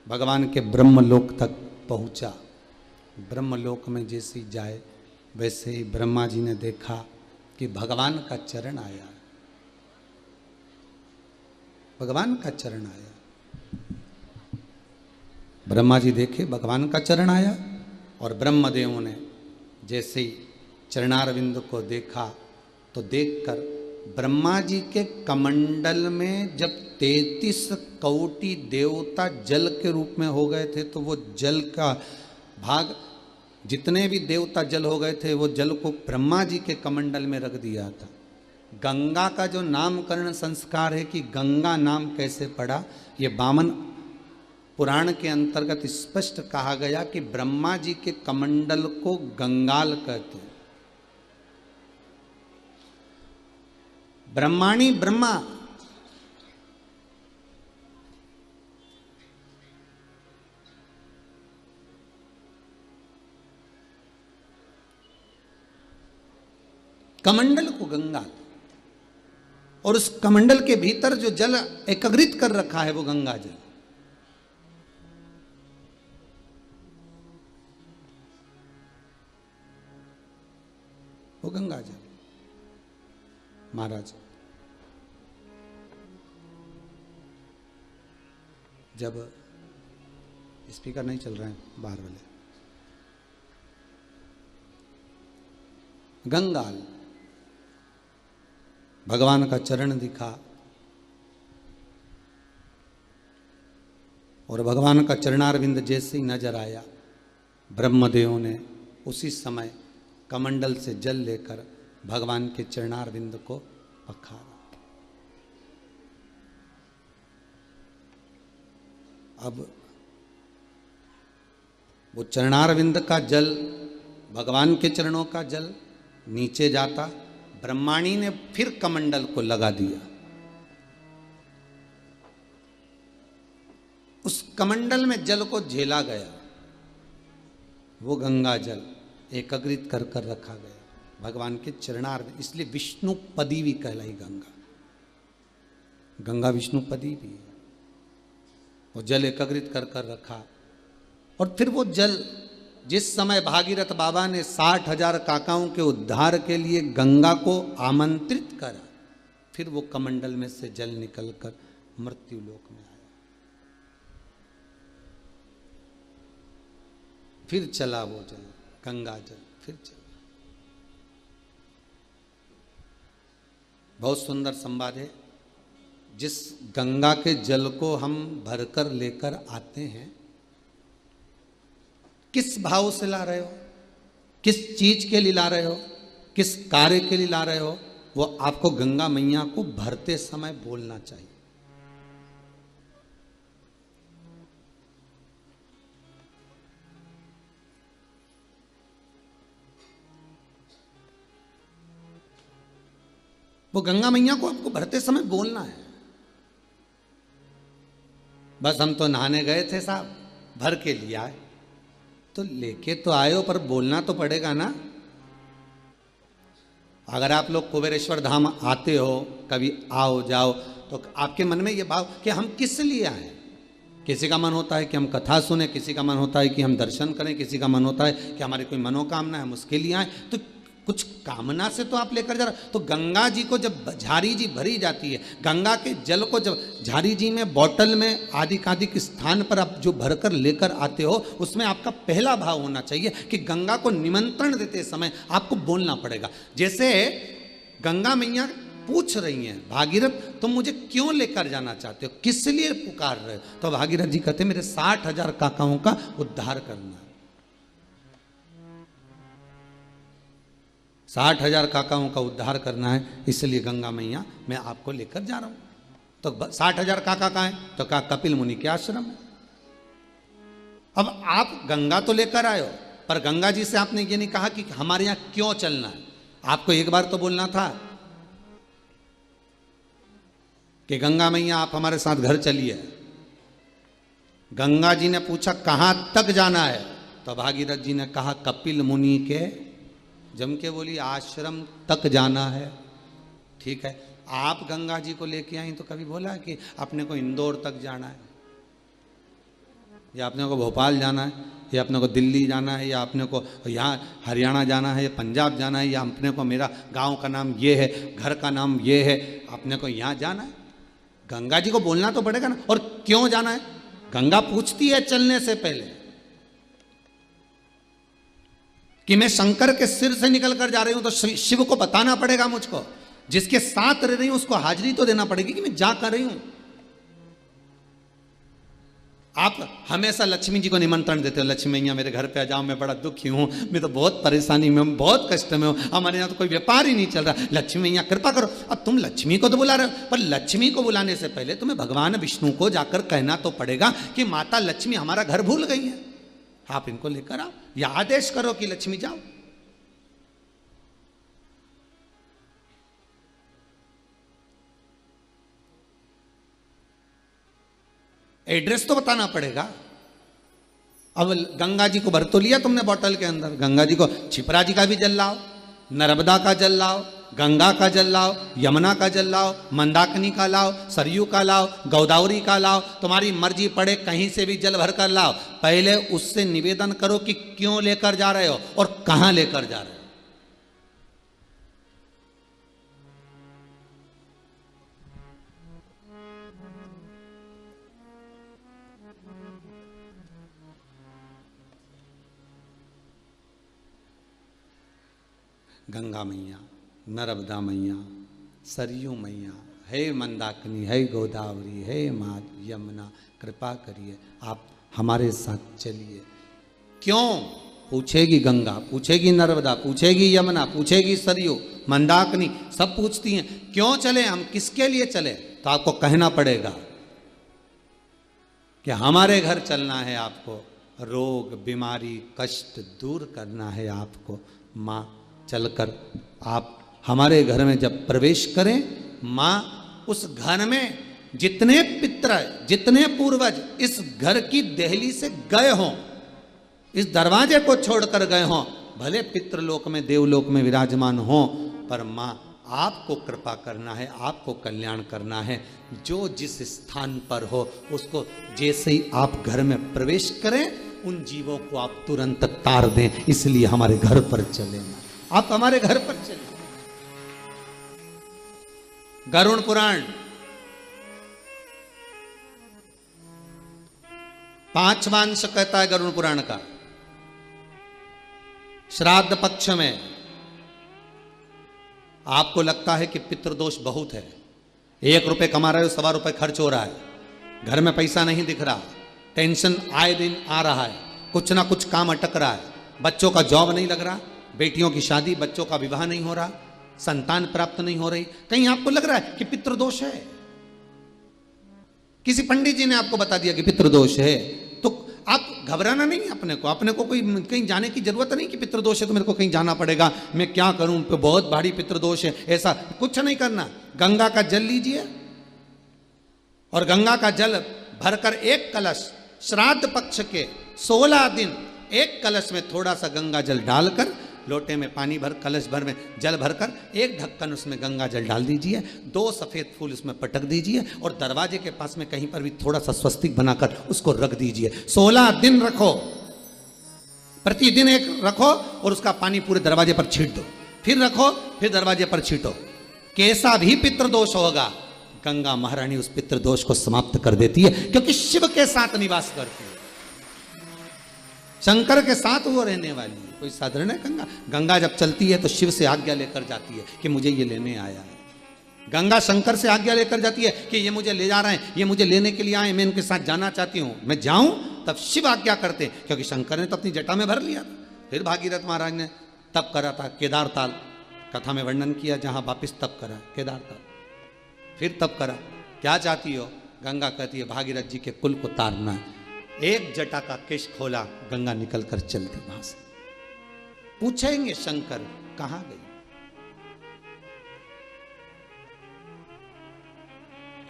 भगवान के ब्रह्मलोक तक पहुंचा। ब्रह्मलोक में जैसे ही जाए वैसे ही ब्रह्मा जी ने देखा कि भगवान का चरण आया, भगवान का चरण आया। ब्रह्मा जी देखे भगवान का चरण आया, और ब्रह्मदेव ने जैसे ही चरणारविंद को देखा तो देखकर ब्रह्मा जी के कमंडल में जब 33 कोटि देवता जल के रूप में हो गए थे, तो वो जल का भाग, जितने भी देवता जल हो गए थे, वो जल को ब्रह्मा जी के कमंडल में रख दिया था। गंगा का जो नामकरण संस्कार है कि गंगा नाम कैसे पड़ा, ये वामन पुराण के अंतर्गत स्पष्ट कहा गया कि ब्रह्मा जी के कमंडल को गंगाल कहते हैं। ब्रह्माणी ब्रह्मा, कमंडल को गंगा, और उस कमंडल के भीतर जो जल एकत्रित कर रखा है वो गंगा जल। वो गंगा जल। महाराज जब स्पीकर नहीं चल रहे हैं बाहर वाले, गंगाल भगवान का चरण दिखा, और भगवान का चरणारविंद जैसे ही नजर आया, ब्रह्मदेव ने उसी समय कमंडल से जल लेकर भगवान के चरणारविंद को पखारा। अब वो चरणारविंद का जल, भगवान के चरणों का जल नीचे जाता, ब्रह्माणी ने फिर कमंडल को लगा दिया। उस कमंडल में जल को झेला गया, वो गंगा जल एकत्रित कर कर रखा गया भगवान के चरणारविंद। इसलिए विष्णु पदी भी कहलाई गंगा। गंगा विष्णु पदी भी है। वो जल एकत्रित कर कर रखा, और फिर वो जल जिस समय भागीरथ बाबा ने 60,000 काकाओं के उद्धार के लिए गंगा को आमंत्रित करा, फिर वो कमंडल में से जल निकलकर मृत्यु लोक में आया। फिर चला वो जल, गंगा जल फिर चला। बहुत सुंदर संवाद है। जिस गंगा के जल को हम भरकर लेकर आते हैं, किस भाव से ला रहे हो, किस चीज के लिए ला रहे हो, किस कार्य के लिए ला रहे हो, वो आपको गंगा मैया को भरते समय बोलना चाहिए। वो गंगा मैया को आपको भरते समय बोलना है। बस हम तो नहाने गए थे साहब, भर के लिया है, तो लेके तो आए हो, पर बोलना तो पड़ेगा ना। अगर आप लोग कुबेरेश्वर धाम आते हो, कभी आओ जाओ, तो आपके मन में ये भाव कि हम किस लिए आए। किसी का मन होता है कि हम कथा सुने, किसी का मन होता है कि हम दर्शन करें, किसी का मन होता है कि हमारी कोई मनोकामना है, हम उसके लिए आए। तो कुछ कामना से तो आप लेकर जा रहे। तो गंगा जी को जब झारी जी भरी जाती है, गंगा के जल को जब झारी जी में बॉटल में आदि स्थान पर आप जो भरकर लेकर आते हो, उसमें आपका पहला भाव होना चाहिए कि गंगा को निमंत्रण देते समय आपको बोलना पड़ेगा। जैसे गंगा मैया पूछ रही हैं, भागीरथ तुम मुझे क्यों लेकर जाना चाहते हो, किस लिए पुकार रहे हो। तो भागीरथ जी कहते मेरे 60,000 काकाओं का उद्धार करना है। 60,000 काकाओं का उद्धार करना है, इसलिए गंगा मैया मैं आपको लेकर जा रहा हूं। तो 60,000 काका कहाँ है, तो कहा कपिल मुनि के आश्रम में। अब आप गंगा तो लेकर आए हो, पर गंगा जी से आपने ये नहीं कहा कि हमारे यहां क्यों चलना है। आपको एक बार तो बोलना था कि गंगा मैया आप हमारे साथ घर चलिए। गंगा जी ने पूछा कहां तक जाना है, तो भागीरथ जी ने कहा कपिल मुनि के, जम के बोली आश्रम तक जाना है। ठीक है, आप गंगा जी को लेके आई तो कभी बोला कि अपने को इंदौर तक जाना है, या अपने को भोपाल जाना है, या अपने को दिल्ली जाना है, या अपने को यहाँ हरियाणा जाना है, या पंजाब जाना है, या अपने को मेरा गांव का नाम ये है, घर का नाम ये है, अपने को यहाँ जाना है। गंगा जी को बोलना तो पड़ेगा ना। और क्यों जाना है, गंगा पूछती है चलने से पहले कि मैं शंकर के सिर से निकल कर जा रही हूं, तो शिव को बताना पड़ेगा मुझको। जिसके साथ रह रही हूं उसको हाजिरी तो देना पड़ेगी कि मैं जा कर रही हूं। आप हमेशा लक्ष्मी जी को निमंत्रण देते हो, लक्ष्मी मैया मेरे घर पे आ जाओ, मैं बड़ा दुखी हूं, मैं तो बहुत परेशानी में हूं, बहुत कष्ट में हूं, हमारे यहाँ तो कोई व्यापार ही नहीं चल रहा, लक्ष्मी मैया कृपा करो। अब तुम लक्ष्मी को तो बुला रहे हो, पर लक्ष्मी को बुलाने से पहले तुम्हें भगवान विष्णु को जाकर कहना तो पड़ेगा कि माता लक्ष्मी हमारा घर भूल गई है, आप इनको लेकर आओ, या आदेश करो कि लक्ष्मी जाओ। एड्रेस तो बताना पड़ेगा। अब गंगा जी को भर तो लिया तुमने बॉटल के अंदर, गंगा जी को छिपरा जी का भी जल लाओ, नर्मदा का जल लाओ, गंगा का जल लाओ, यमुना का जल लाओ, मंदाकिनी का लाओ, सरयू का लाओ, गोदावरी का लाओ, तुम्हारी मर्जी पड़े कहीं से भी जल भर कर लाओ। पहले उससे निवेदन करो कि क्यों लेकर जा रहे हो और कहां लेकर जा रहे हो। गंगा मैया, नर्मदा मैया, सरयू मैया, हे मंदाकिनी, हे गोदावरी, हे माँ यमुना, कृपा करिए आप हमारे साथ चलिए। क्यों पूछेगी गंगा, पूछेगी नर्मदा, पूछेगी यमुना, पूछेगी सरयू, मंदाकिनी, सब पूछती हैं क्यों चले, हम किसके लिए चले। तो आपको कहना पड़ेगा कि हमारे घर चलना है, आपको रोग बीमारी कष्ट दूर करना है आपको। माँ चलकर आप हमारे घर में जब प्रवेश करें, माँ उस घर में जितने पितर जितने पूर्वज इस घर की देहली से गए हों, इस दरवाजे को छोड़कर गए हों, भले पितृलोक में देवलोक में विराजमान हों, पर माँ आपको कृपा करना है, आपको कल्याण करना है। जो जिस स्थान पर हो उसको जैसे ही आप घर में प्रवेश करें, उन जीवों को आप तुरंत तार दें। इसलिए हमारे घर पर चलें, आप हमारे घर पर चलें। गरुड़ पुराण 5वां अंश कहता है गरुड़ पुराण का, श्राद्ध पक्ष में आपको लगता है कि पितृदोष बहुत है, 1 रुपए कमा रहे हो, 1.25 रुपए खर्च हो रहा है, घर में पैसा नहीं दिख रहा, टेंशन आए दिन आ रहा है, कुछ ना कुछ काम अटक रहा है, बच्चों का जॉब नहीं लग रहा, बेटियों की शादी, बच्चों का विवाह नहीं हो रहा, संतान प्राप्त नहीं हो रही, कहीं आपको लग रहा है कि पितृदोष है, किसी पंडित जी ने आपको बता दिया कि पितृदोष है, तो आप घबराना नहीं, अपने को कोई कहीं जाने की जरूरत नहीं कि पितृदोष है तो मेरे को कहीं जाना पड़ेगा, मैं क्या करूं, बहुत भारी पितृदोष है, ऐसा कुछ नहीं करना। गंगा का जल लीजिए और गंगा का जल भरकर एक कलश, श्राद्ध पक्ष के 16 दिन एक कलश में थोड़ा सा गंगा जल डालकर, लोटे में पानी भर, कलश भर में जल भरकर एक ढक्कन उसमें गंगा जल डाल दीजिए, 2 सफेद फूल उसमें पटक दीजिए और दरवाजे के पास में कहीं पर भी थोड़ा सा स्वस्तिक बनाकर उसको रख दीजिए। 16 दिन रखो, प्रतिदिन एक रखो और उसका पानी पूरे दरवाजे पर छीट दो, फिर रखो, फिर दरवाजे पर छीटो। कैसा भी पितृदोष होगा, गंगा महारानी उस पितृदोष को समाप्त कर देती है, क्योंकि शिव के साथ निवास करती है, शंकर के साथ वो रहने वाली है। कोई साधारण है गंगा? गंगा जब चलती है तो शिव से आज्ञा लेकर जाती है कि मुझे ये लेने आया है। गंगा शंकर से आज्ञा लेकर जाती है कि ये मुझे ले जा रहे हैं, ये मुझे लेने के लिए आए, मैं इनके साथ जाना चाहती हूँ, मैं जाऊं, तब शिव आज्ञा करते हैं, क्योंकि शंकर ने तो अपनी जटा में भर लिया था। फिर भागीरथ महाराज ने तप करा था, केदार ताल कथा में वर्णन किया, जहां वापिस तप करा केदार ताल, फिर तप करा। क्या चाहती हो? गंगा कहती है भागीरथ जी के कुल को तारना है। एक जटा का केश खोला, गंगा निकल कर चल दी वहां से। पूछेंगे शंकर कहां गई?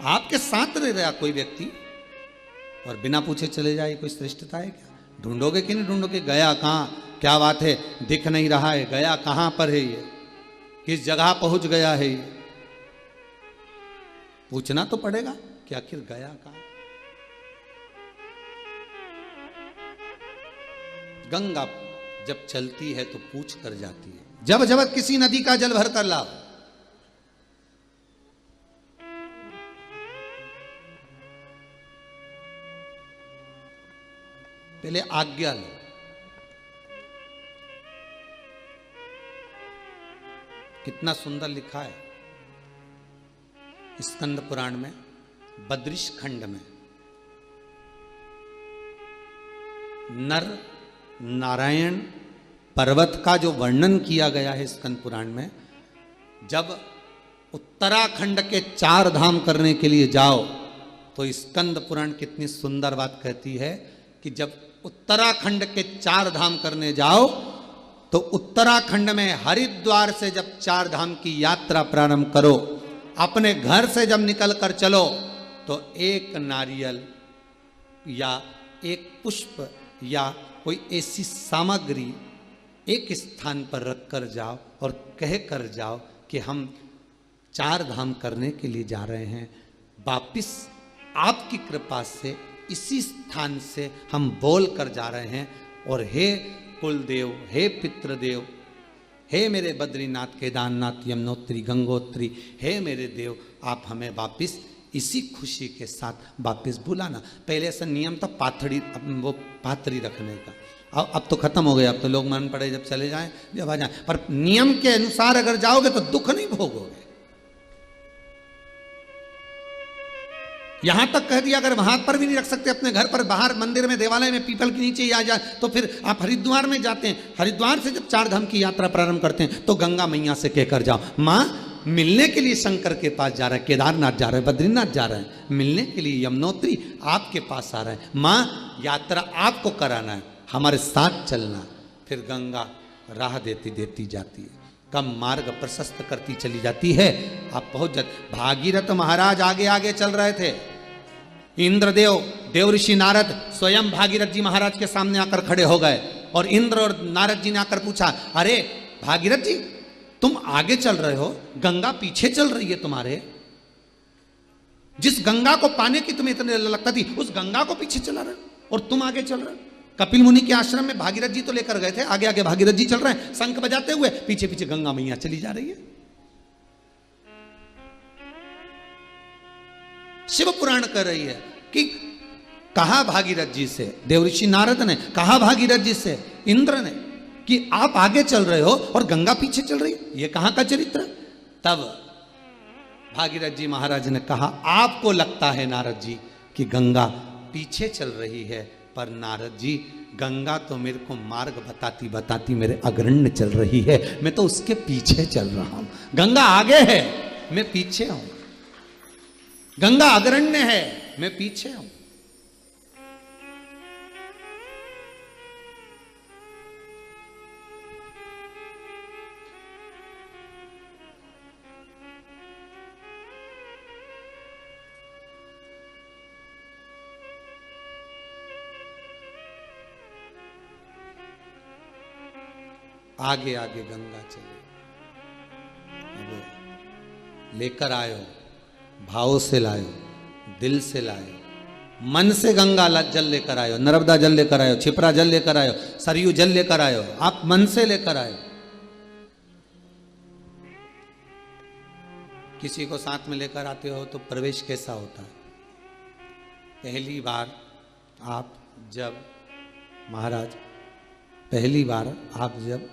आपके साथ रह रहा कोई व्यक्ति और बिना पूछे चले जाए, कोई श्रेष्ठता है क्या? ढूंढोगे कि नहीं ढूंढोगे? गया कहां? क्या बात है, दिख नहीं रहा है, गया कहां पर है, ये किस जगह पहुंच गया है? ये पूछना तो पड़ेगा कि आखिर गया कहां। गंगा जब चलती है तो पूछ कर जाती है। जब जब किसी नदी का जल भर कर लाओ, पहले आज्ञा लो। कितना सुंदर लिखा है स्कंद पुराण में, बद्रिश खंड में, नर नारायण पर्वत का जो वर्णन किया गया है स्कंद पुराण में। जब उत्तराखंड के 4 धाम करने के लिए जाओ तो स्कंद पुराण कितनी सुंदर बात कहती है कि जब उत्तराखंड के 4 धाम करने जाओ तो उत्तराखंड में हरिद्वार से जब 4 धाम की यात्रा प्रारंभ करो, अपने घर से जब निकल कर चलो तो एक नारियल या एक पुष्प या कोई ऐसी सामग्री एक स्थान पर रख कर जाओ और कह कर जाओ कि हम 4 धाम करने के लिए जा रहे हैं, वापिस आपकी कृपा से इसी स्थान से हम बोल कर जा रहे हैं, और हे कुलदेव, हे पितृदेव, हे मेरे बद्रीनाथ, केदारनाथ, यमुनोत्री, गंगोत्री, हे मेरे देव, आप हमें वापिस इसी खुशी के साथ वापिस बुलाना। पहले ऐसा नियम था पाथरी रखने का, अब तो खत्म हो गया, अब तो लोग मान पड़े जब चले जाएं जब आ जाएं, पर नियम के अनुसार अगर जाओगे तो दुख नहीं भोगोगे। यहां तक कह दिया अगर वहां पर भी नहीं रख सकते, अपने घर पर बाहर मंदिर में, देवालय में, पीपल के नीचे आ जाए, तो फिर आप हरिद्वार में जाते हैं, हरिद्वार से जब 4 धाम की यात्रा प्रारंभ करते हैं तो गंगा मैया से कहकर जाओ, मां मिलने के लिए शंकर के पास जा रहा है, केदारनाथ जा रहा है, बद्रीनाथ जा रहा है, मिलने के लिए यमुनोत्री आपके पास आ रहा है, मां यात्रा आपको कराना है, हमारे साथ चलना। फिर गंगा राह देती जाती है, कम मार्ग प्रशस्त करती चली जाती है, आप पहुंच जाते। भागीरथ महाराज आगे आगे चल रहे थे, इंद्रदेव, देवऋषि नारद स्वयं भागीरथ जी महाराज के सामने आकर खड़े हो गए, और इंद्र और नारद जी ने आकर पूछा, अरे भागीरथ जी तुम आगे चल रहे हो, गंगा पीछे चल रही है तुम्हारे, जिस गंगा को पाने की तुम्हें इतनी लगता थी उस गंगा को पीछे चला रहे हो और तुम आगे चल रहे हो। कपिल मुनि के आश्रम में भागीरथ जी तो लेकर गए थे, आगे आगे भागीरथ जी चल रहे हैं शंख बजाते हुए, पीछे पीछे गंगा मैया चली जा रही है। शिव पुराण कर रही है कि कहा भागीरथ जी से, देवऋषि नारद ने कहा भागीरथ जी से, इंद्र ने, कि आप आगे चल रहे हो और गंगा पीछे चल रही है, ये कहां का चरित्र है? तब भागीरथ जी महाराज ने कहा, आपको लगता है नारद जी कि गंगा पीछे चल रही है, पर नारद जी गंगा तो मेरे को मार्ग बताती बताती मेरे अग्रण्य चल रही है, मैं तो उसके पीछे चल रहा हूं। गंगा आगे है, मैं पीछे हूं। गंगा अग्रण्य है, मैं पीछे हूं। आगे आगे गंगा चले। अब लेकर आयो, भाव से लायो, दिल से लायो, मन से गंगा जल लेकर आयो, नर्मदा जल लेकर आयो, छिपरा जल लेकर आयो, सरयू जल लेकर आयो। आप मन से लेकर आयो। किसी को साथ में लेकर आते हो तो प्रवेश कैसा होता है? पहली बार आप जब महाराज पहली बार आप जब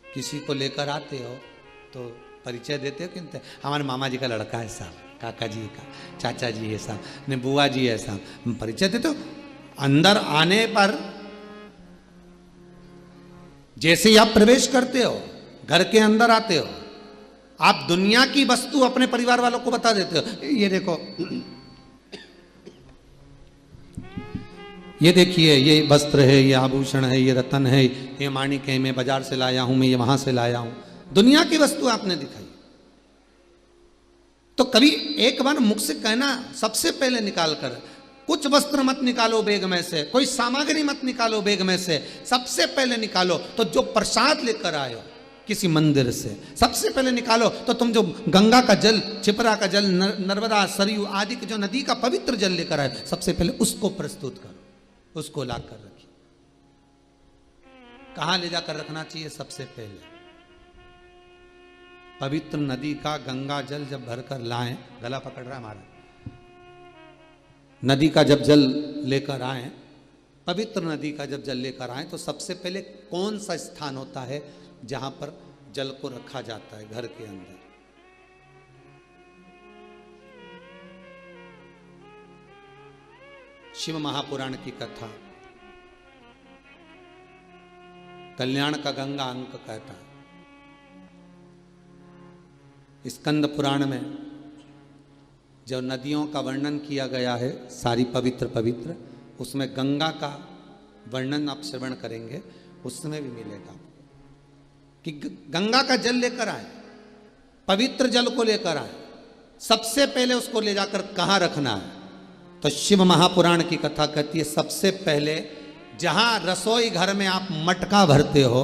किसी को लेकर आते हो तो परिचय देते हो कि नहीं? हमारे मामा जी का लड़का है साहब, काका जी का, चाचा जी है साहब, ने बुआ जी है साहब, परिचय देते हो। अंदर आने पर जैसे ही आप प्रवेश करते हो, घर के अंदर आते हो, आप दुनिया की वस्तु अपने परिवार वालों को बता देते हो। ये देखो, ये देखिए, ये वस्त्र है, ये आभूषण है, ये रतन है, ये माणिक है, मैं बाजार से लाया हूं, मैं ये वहां से लाया हूं। दुनिया की वस्तु आपने दिखाई। तो कभी एक बार मुख से कहना, सबसे पहले निकाल कर, कुछ वस्त्र मत निकालो बैग में से, कोई सामग्री मत निकालो बैग में से, सबसे पहले निकालो तो जो प्रसाद लेकर आयो किसी मंदिर से, सबसे पहले निकालो तो तुम जो गंगा का जल, छिपरा का जल, नर्मदा, सरयू आदि के जो नदी का पवित्र जल लेकर आए, सबसे पहले उसको प्रस्तुत करो, उसको ला कर रखिए। कहां ले जाकर रखना चाहिए? सबसे पहले पवित्र नदी का गंगा जल जब भरकर लाएं, गला पकड़ रहा है हमारा, नदी का जब जल लेकर आए, पवित्र नदी का जब जल लेकर आए, तो सबसे पहले कौन सा स्थान होता है जहां पर जल को रखा जाता है? घर के अंदर। शिव महापुराण की कथा, कल्याण का गंगा अंक कहता है। स्कंद पुराण में जो नदियों का वर्णन किया गया है, सारी पवित्र पवित्र, उसमें गंगा का वर्णन आप श्रवण करेंगे, उसमें भी मिलेगा कि गंगा का जल लेकर आए, पवित्र जल को लेकर आए, सबसे पहले उसको ले जाकर कहां रखना है? तो शिव महापुराण की कथा कहती है, सबसे पहले जहां रसोई घर में आप मटका भरते हो,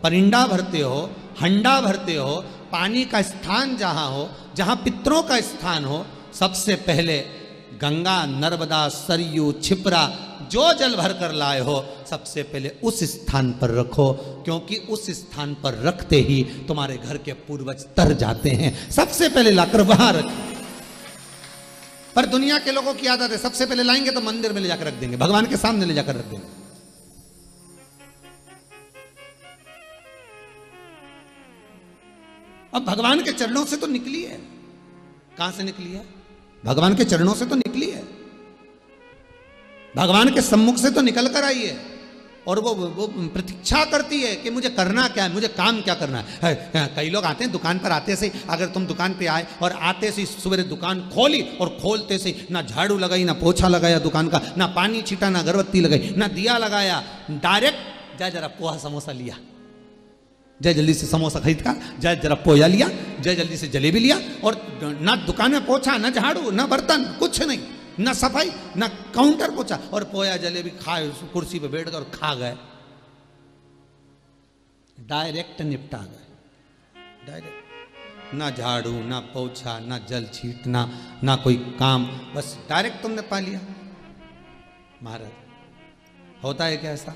परिंडा भरते हो, हंडा भरते हो, पानी का स्थान जहां हो, जहां पितरों का स्थान हो, सबसे पहले गंगा, नर्मदा, सरयू, छिपरा जो जल भर कर लाए हो, सबसे पहले उस स्थान पर रखो, क्योंकि उस स्थान पर रखते ही तुम्हारे घर के पूर्वज तर जाते हैं। सबसे पहले लाकर वहां रखो। पर दुनिया के लोगों की आदत है, सबसे पहले लाएंगे तो मंदिर में ले जाकर रख देंगे, भगवान के सामने ले जाकर रख देंगे। अब भगवान के चरणों से तो निकली है। कहां से निकली है? भगवान के चरणों से तो निकली है, भगवान के सम्मुख से तो निकल कर आई है। और वो प्रतीक्षा करती है कि मुझे करना क्या है, मुझे काम क्या करना है। कई लोग आते हैं दुकान पर, आते से अगर तुम दुकान पे आए और आते से सुबह दुकान खोली और खोलते से ना झाड़ू लगाई, ना पोछा लगाया दुकान का, ना पानी छीटा, ना अगरबत्ती लगाई, ना दिया लगाया, डायरेक्ट जा जरा पोहा समोसा लिया, जय जल्दी से समोसा खरीद का, जय जरा पोया लिया, जय जल्दी से जलेबी लिया, और ना दुकान में पोछा, ना झाड़ू, ना बर्तन, कुछ नहीं, ना सफाई, ना काउंटर पोछा, और पोया जलेबी खाए, कुर्सी पे बैठ कर खा गए, डायरेक्ट निपटा गए। डायरेक्ट, ना झाड़ू, ना पोछा, ना जल छीटना, ना कोई काम, बस डायरेक्ट तुमने पा लिया। महाराज होता है क्या ऐसा?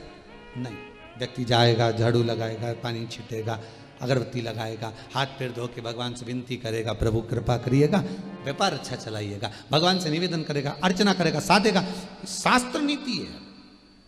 नहीं। व्यक्ति जाएगा, झाड़ू लगाएगा, पानी छीटेगा, अगरबत्ती लगाएगा, हाथ पैर धो के भगवान से विनती करेगा, प्रभु कृपा करिएगा, व्यापार अच्छा चलाइएगा, भगवान से निवेदन करेगा, अर्चना करेगा, साधेगा। शास्त्र नीति है,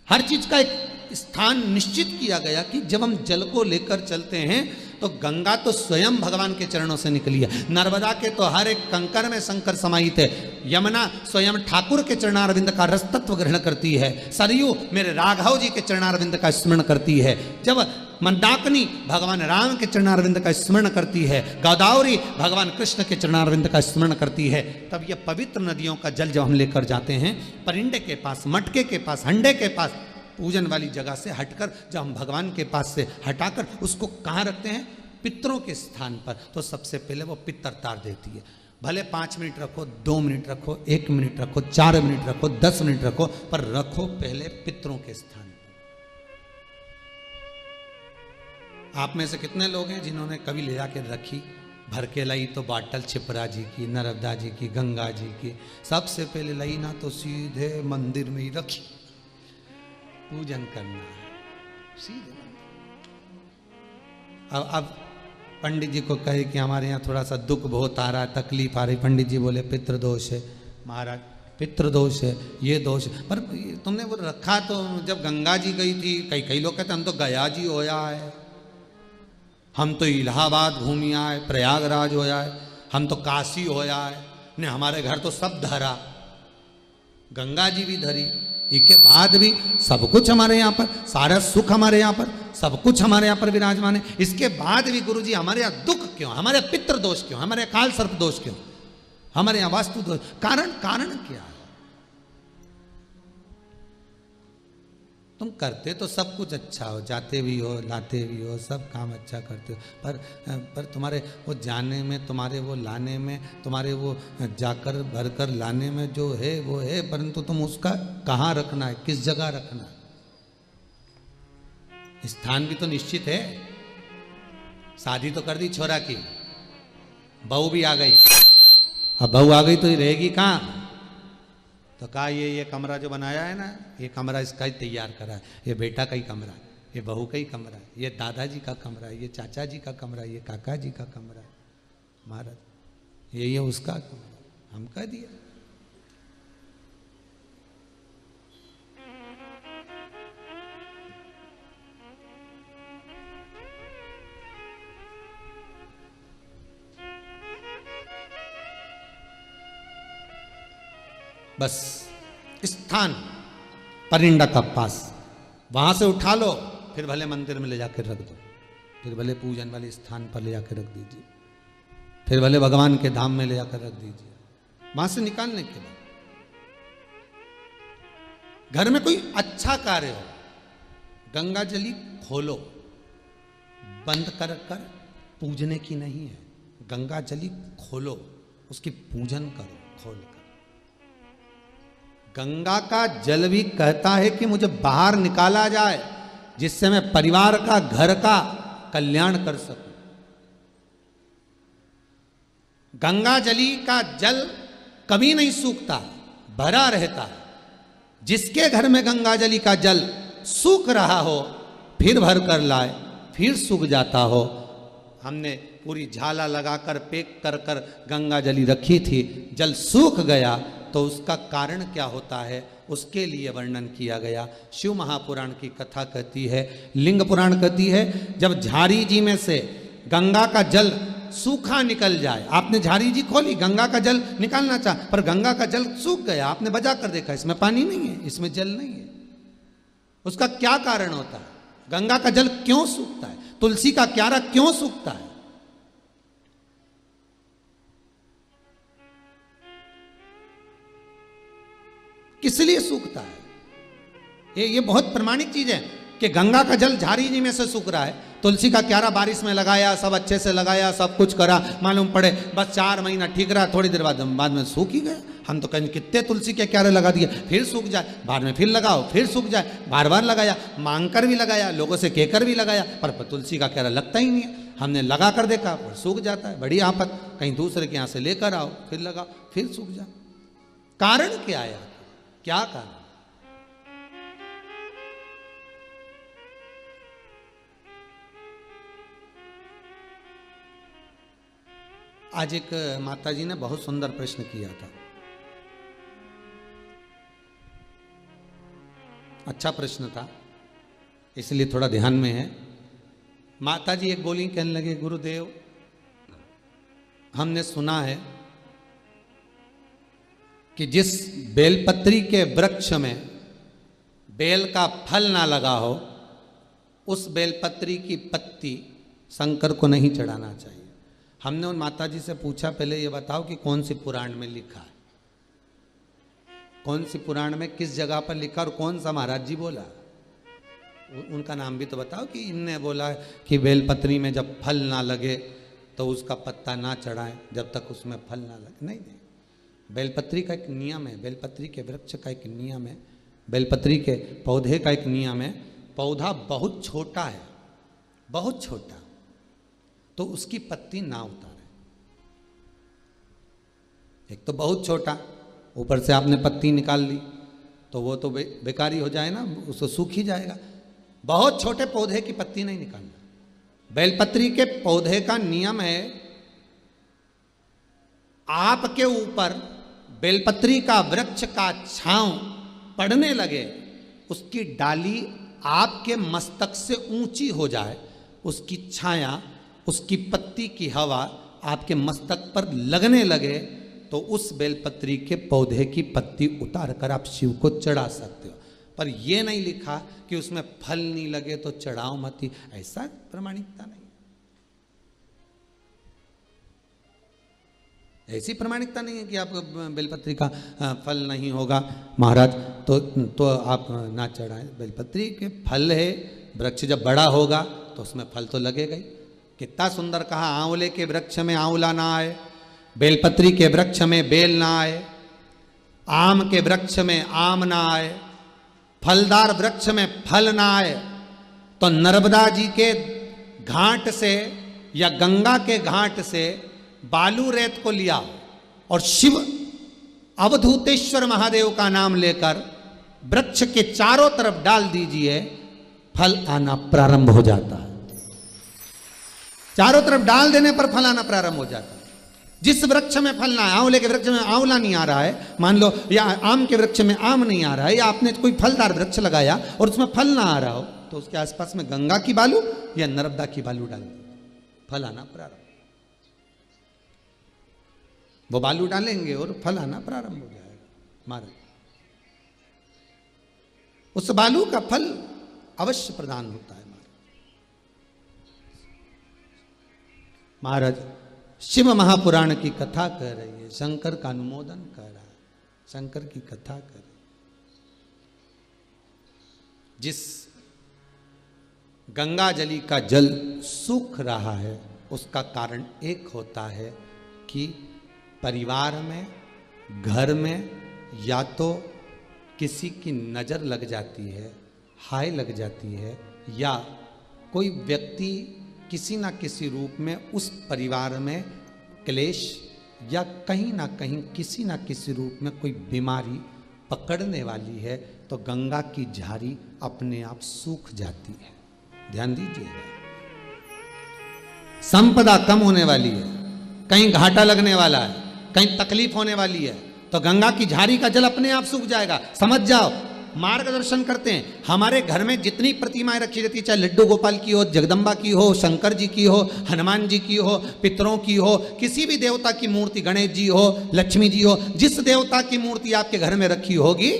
हर चीज का एक स्थान निश्चित किया गया कि जब हम जल को लेकर चलते हैं तो गंगा तो स्वयं भगवान के चरणों से निकली है। नर्मदा के तो हर एक कंकर में शंकर समाहित है। यमुना स्वयं ठाकुर के चरणारविंद का रसतत्व ग्रहण करती है। सरयू मेरे राघव जी के चरणारविंद का स्मरण करती है। जब मंदाकिनी भगवान राम के चरणारविंद का स्मरण करती है, गोदावरी भगवान कृष्ण के चरणारविंद का स्मरण करती है, तब ये पवित्र नदियों का जल जब हम लेकर जाते हैं परिंडे के पास, मटके के पास, हंडे के पास, पूजन वाली जगह से हटकर जब हम भगवान के पास से हटाकर उसको कहाँ रखते हैं? पितरों के स्थान पर। तो सबसे पहले वो पितर तार देती है। भले 5 मिनट रखो, 2 मिनट रखो, 1 मिनट रखो, 4 मिनट रखो, 10 मिनट रखो, पर रखो पहले पितरों के स्थान पर। आप में से कितने लोग हैं जिन्होंने कभी ले जाके रखी भर के लाई तो बाटल छिपरा जी की, नर्मदा जी की, गंगा जी की, सबसे पहले लाई ना तो सीधे मंदिर में ही रखी, पूजन करना है सीधे। अब पंडित जी को कहे कि हमारे यहाँ थोड़ा सा दुख बहुत आ रहा है, तकलीफ आ रही, पंडित जी बोले पितृदोष है। महाराज पितृदोष है, ये दोष है, पर तुमने वो रखा तो जब गंगा जी गई थी, कई लोग कहते हम तो गया जी होया है, हम तो इलाहाबाद घूमी आए, प्रयागराज होया है, हम तो काशी होया है, ने हमारे घर तो सब धरा, गंगा जी भी धरी, इसके बाद भी सब कुछ हमारे यहाँ पर, सारा सुख हमारे यहाँ पर, सब कुछ हमारे यहाँ पर विराजमान है, इसके बाद भी गुरु जी हमारे यहाँ दुख क्यों, हमारे पितृ दोष क्यों, हमारे काल सर्प दोष क्यों, हमारे यहाँ वास्तु दोष, कारण क्या है? तुम करते तो सब कुछ अच्छा हो, जाते भी हो, लाते भी हो, सब काम अच्छा करते हो, पर तुम्हारे वो जाने में, तुम्हारे वो लाने में, तुम्हारे वो जाकर भरकर लाने में जो है वो है, परंतु तुम उसका कहाँ रखना है, किस जगह रखना है, स्थान भी तो निश्चित है। शादी तो कर दी छोरा की, बहू भी आ गई, अब बहू आ गई तो ये रहेगी कहाँ? तो कहा ये कमरा जो बनाया है ना, ये कमरा इसका ही तैयार करा है, ये बेटा का ही कमरा है, ये बहू का ही कमरा है, ये दादाजी का कमरा है, ये चाचा जी का कमरा है, ये काका जी का कमरा है, महाराज ये उसका कमरा, हम कह दिया। बस स्थान परिंदा का पास, वहां से उठा लो, फिर भले मंदिर में ले जाकर रख दो, फिर भले पूजन वाले स्थान पर ले जाकर रख दीजिए, फिर भले भगवान के धाम में ले जाकर रख दीजिए। वहां से निकालने के बाद घर में कोई अच्छा कार्य हो, गंगा जली खोलो, बंद कर कर पूजने की नहीं है, गंगा जली खोलो, उसकी पूजन करो खोल कर। गंगा का जल भी कहता है कि मुझे बाहर निकाला जाए, जिससे मैं परिवार का, घर का कल्याण कर सकूं। गंगा जली का जल कभी नहीं सूखता, भरा रहता है। जिसके घर में गंगा जली का जल सूख रहा हो, फिर भर कर लाए, फिर सूख जाता हो। हमने पूरी झाला लगाकर पैक कर कर गंगा जली रखी थी, जल सूख गया तो उसका कारण क्या होता है, उसके लिए वर्णन किया गया। शिव महापुराण की कथा कहती है, लिंग पुराण कहती है, जब झारी जी में से गंगा का जल सूखा निकल जाए, आपने झारी जी खोली, गंगा का जल निकालना चाहा, पर गंगा का जल सूख गया, आपने बजा कर देखा इसमें पानी नहीं है, इसमें जल नहीं है, उसका क्या कारण होता है? गंगा का जल क्यों सूखता है? तुलसी का क्यारा क्यों सूखता है? किस लिए सूखता है? ये बहुत प्रमाणिक चीज है कि गंगा का जल झारी जी में से सूख रहा है, तुलसी का क्यारा बारिश में लगाया, सब अच्छे से लगाया, सब कुछ करा, मालूम पड़े बस 4 महीना ठीक रहा, थोड़ी देर बाद में सूख ही गया। हम तो कहीं कितने तुलसी के क्यारे लगा दिए, फिर सूख जाए, बाद में फिर लगाओ, फिर सूख जाए, बार बार लगाया, मांग कर भी लगाया, लोगों से कहकर भी लगाया, पर तुलसी का क्यारा लगता ही नहीं है। हमने लगा कर देखा, पर सूख जाता है, बड़ी आफत। कहीं दूसरे के यहाँ से लेकर आओ, फिर लगाओ, फिर सूख जाओ। कारण क्या है? क्या कारण? आज एक माताजी ने बहुत सुंदर प्रश्न किया था, अच्छा प्रश्न था, इसलिए थोड़ा ध्यान में है। माता जी एक बोली, कहने लगे गुरुदेव हमने सुना है कि जिस बेलपत्री के वृक्ष में बेल का फल ना लगा हो उस बेलपत्री की पत्ती शंकर को नहीं चढ़ाना चाहिए। हमने उन माता जी से पूछा, पहले ये बताओ कि कौन सी पुराण में लिखा है, कौन सी पुराण में किस जगह पर लिखा और कौन सा महाराज जी बोला, उनका नाम भी तो बताओ कि इनने बोला कि बेलपत्री में जब फल ना लगे तो उसका पत्ता ना चढ़ाएं जब तक उसमें फल ना लगे। नहीं, बेलपत्री का एक नियम है, बेलपत्री के वृक्ष का एक नियम है, बेलपत्री के पौधे का एक नियम है। पौधा बहुत छोटा है, बहुत छोटा, तो उसकी पत्ती ना उतारे। एक तो बहुत छोटा, ऊपर से आपने पत्ती निकाल ली तो वो तो बेकारी हो जाए ना, उसको सूख ही जाएगा। बहुत छोटे पौधे की पत्ती नहीं निकालना। बेलपत्री के पौधे का नियम है, आपके ऊपर बेलपत्री का वृक्ष का छांव पड़ने लगे, उसकी डाली आपके मस्तक से ऊंची हो जाए, उसकी छाया, उसकी पत्ती की हवा आपके मस्तक पर लगने लगे, तो उस बेलपत्री के पौधे की पत्ती उतार कर आप शिव को चढ़ा सकते हो। पर यह नहीं लिखा कि उसमें फल नहीं लगे तो चढ़ाओ मत ही, ऐसा प्रमाणिकता नहीं, ऐसी प्रमाणिकता नहीं है कि आप बेलपत्री का फल नहीं होगा महाराज तो आप ना चढ़ाएं। बेलपत्री के फल है, वृक्ष जब बड़ा होगा तो उसमें फल तो लगेगा ही। कितना सुंदर कहा, आंवले के वृक्ष में आंवला ना आए, बेलपत्री के वृक्ष में बेल ना आए, आम के वृक्ष में आम ना आए, फलदार वृक्ष में फल ना आए, तो नर्मदा जी के घाट से या गंगा के घाट से बालू रेत को लिया और शिव अवधूतेश्वर महादेव का नाम लेकर वृक्ष के चारों तरफ डाल दीजिए, फल आना प्रारंभ हो जाता है। चारों तरफ डाल देने पर फल आना प्रारंभ हो जाता है। जिस वृक्ष में फल ना है, आंवले के वृक्ष में आंवला नहीं आ रहा है मान लो, या आम के वृक्ष में आम नहीं आ रहा है, या आपने कोई फलदार वृक्ष लगाया और उसमें फल ना आ रहा हो, तो उसके आसपास में गंगा की बालू या नर्मदा की बालू डाल दी, फल आना प्रारंभ। वो बालू डालेंगे और फल आना प्रारंभ हो जाएगा महाराज। उस बालू का फल अवश्य प्रदान होता है महाराज। शिव महापुराण की कथा कर रही है, शंकर का अनुमोदन कर रहा है, शंकर की कथा कर रही। जिस गंगा जली का जल सूख रहा है उसका कारण एक होता है कि परिवार में, घर में या तो किसी की नज़र लग जाती है, हाय लग जाती है, या कोई व्यक्ति किसी ना किसी रूप में उस परिवार में क्लेश या कहीं ना कहीं किसी ना किसी रूप में कोई बीमारी पकड़ने वाली है, तो गंगा की झारी अपने आप सूख जाती है। ध्यान दीजिएगा, संपदा कम होने वाली है, कहीं घाटा लगने वाला है, कहीं तकलीफ होने वाली है, तो गंगा की झारी का जल अपने आप सूख जाएगा। समझ जाओ, मार्गदर्शन करते हैं। हमारे घर में जितनी प्रतिमाएं रखी रहती है, चाहे लड्डू गोपाल की हो, जगदम्बा की हो, शंकर जी की हो, हनुमान जी की हो, पितरों की हो, किसी भी देवता की मूर्ति, गणेश जी हो, लक्ष्मी जी हो, जिस देवता की मूर्ति आपके घर में रखी होगी,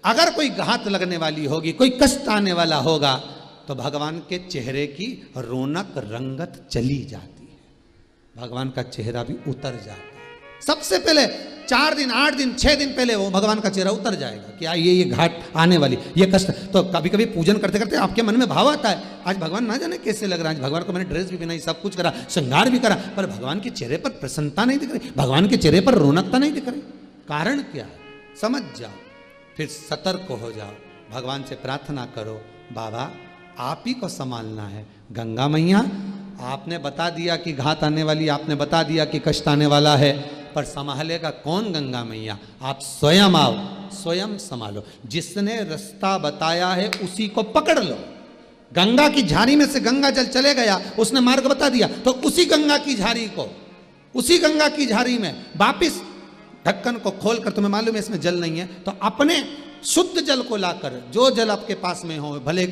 अगर कोई घात लगने वाली होगी, कोई कष्ट आने वाला होगा, तो भगवान के चेहरे की रौनक रंगत चली जाती है, भगवान का चेहरा भी उतर जाता है। सबसे पहले 4 दिन, 8 दिन, 6 दिन पहले वो भगवान का चेहरा उतर जाएगा कि ये घाट आने वाली, ये कष्ट। तो कभी कभी पूजन करते करते आपके मन में भाव आता है, आज भगवान ना जाने कैसे लग रहा है, आज भगवान को मैंने ड्रेस भी पहनाई, सब कुछ करा, श्रृंगार भी करा, पर भगवान के चेहरे पर प्रसन्नता नहीं दिख रही, भगवान के चेहरे पर रौनकता नहीं दिख रही। कारण क्या है, समझ जाओ, फिर सतर्क हो जाओ, भगवान से प्रार्थना करो, बाबा आप ही को संभालना है। गंगा मैया आपने बता दिया कि घात आने वाली, आपने बता दिया कि कष्ट आने वाला है, पर संभालेगा कौन गंगा मैया? आप स्वयं आओ, स्वयं संभालो। जिसने रास्ता बताया है उसी को पकड़ लो। गंगा की झाड़ी में से गंगा जल चले गया, उसने मार्ग बता दिया, तो उसी गंगा की झाड़ी को, उसी गंगा की झाड़ी में वापिस ढक्कन को खोलकर, तुम्हें मालूम है इसमें जल नहीं है, तो अपने शुद्ध जल को लाकर, जो जल आपके पास में हो, भले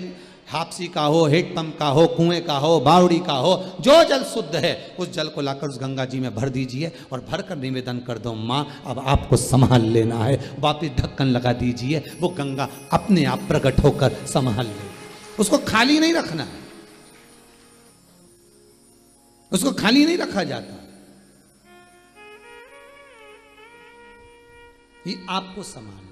हापसी का हो, हेडपंप का हो, कुएं का हो, बावड़ी का हो, जो जल शुद्ध है उस जल को लाकर उस गंगा जी में भर दीजिए और भरकर निवेदन कर दो, माँ अब आपको संभाल लेना है। वापिस ढक्कन लगा दीजिए, वो गंगा अपने आप प्रकट होकर संभाल ले। उसको खाली नहीं रखना है, उसको खाली नहीं रखा जाता, ये आपको संभालना है।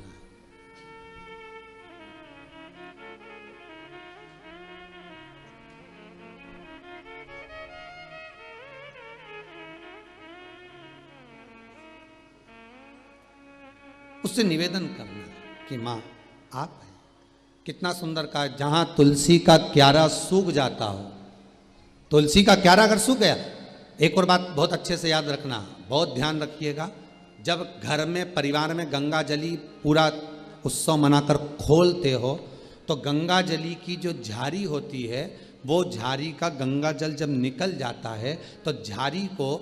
उससे निवेदन करना कि मां आप हैं। कितना सुंदर कहा, जहां तुलसी का क्यारा सूख जाता हो, तुलसी का क्यारा अगर सूख गया, एक और बात बहुत अच्छे से याद रखना, बहुत ध्यान रखिएगा, जब घर में परिवार में गंगा जली पूरा उत्सव मनाकर खोलते हो तो गंगा जली की जो झारी होती है, वो झारी का गंगा जल जब निकल जाता है तो झारी को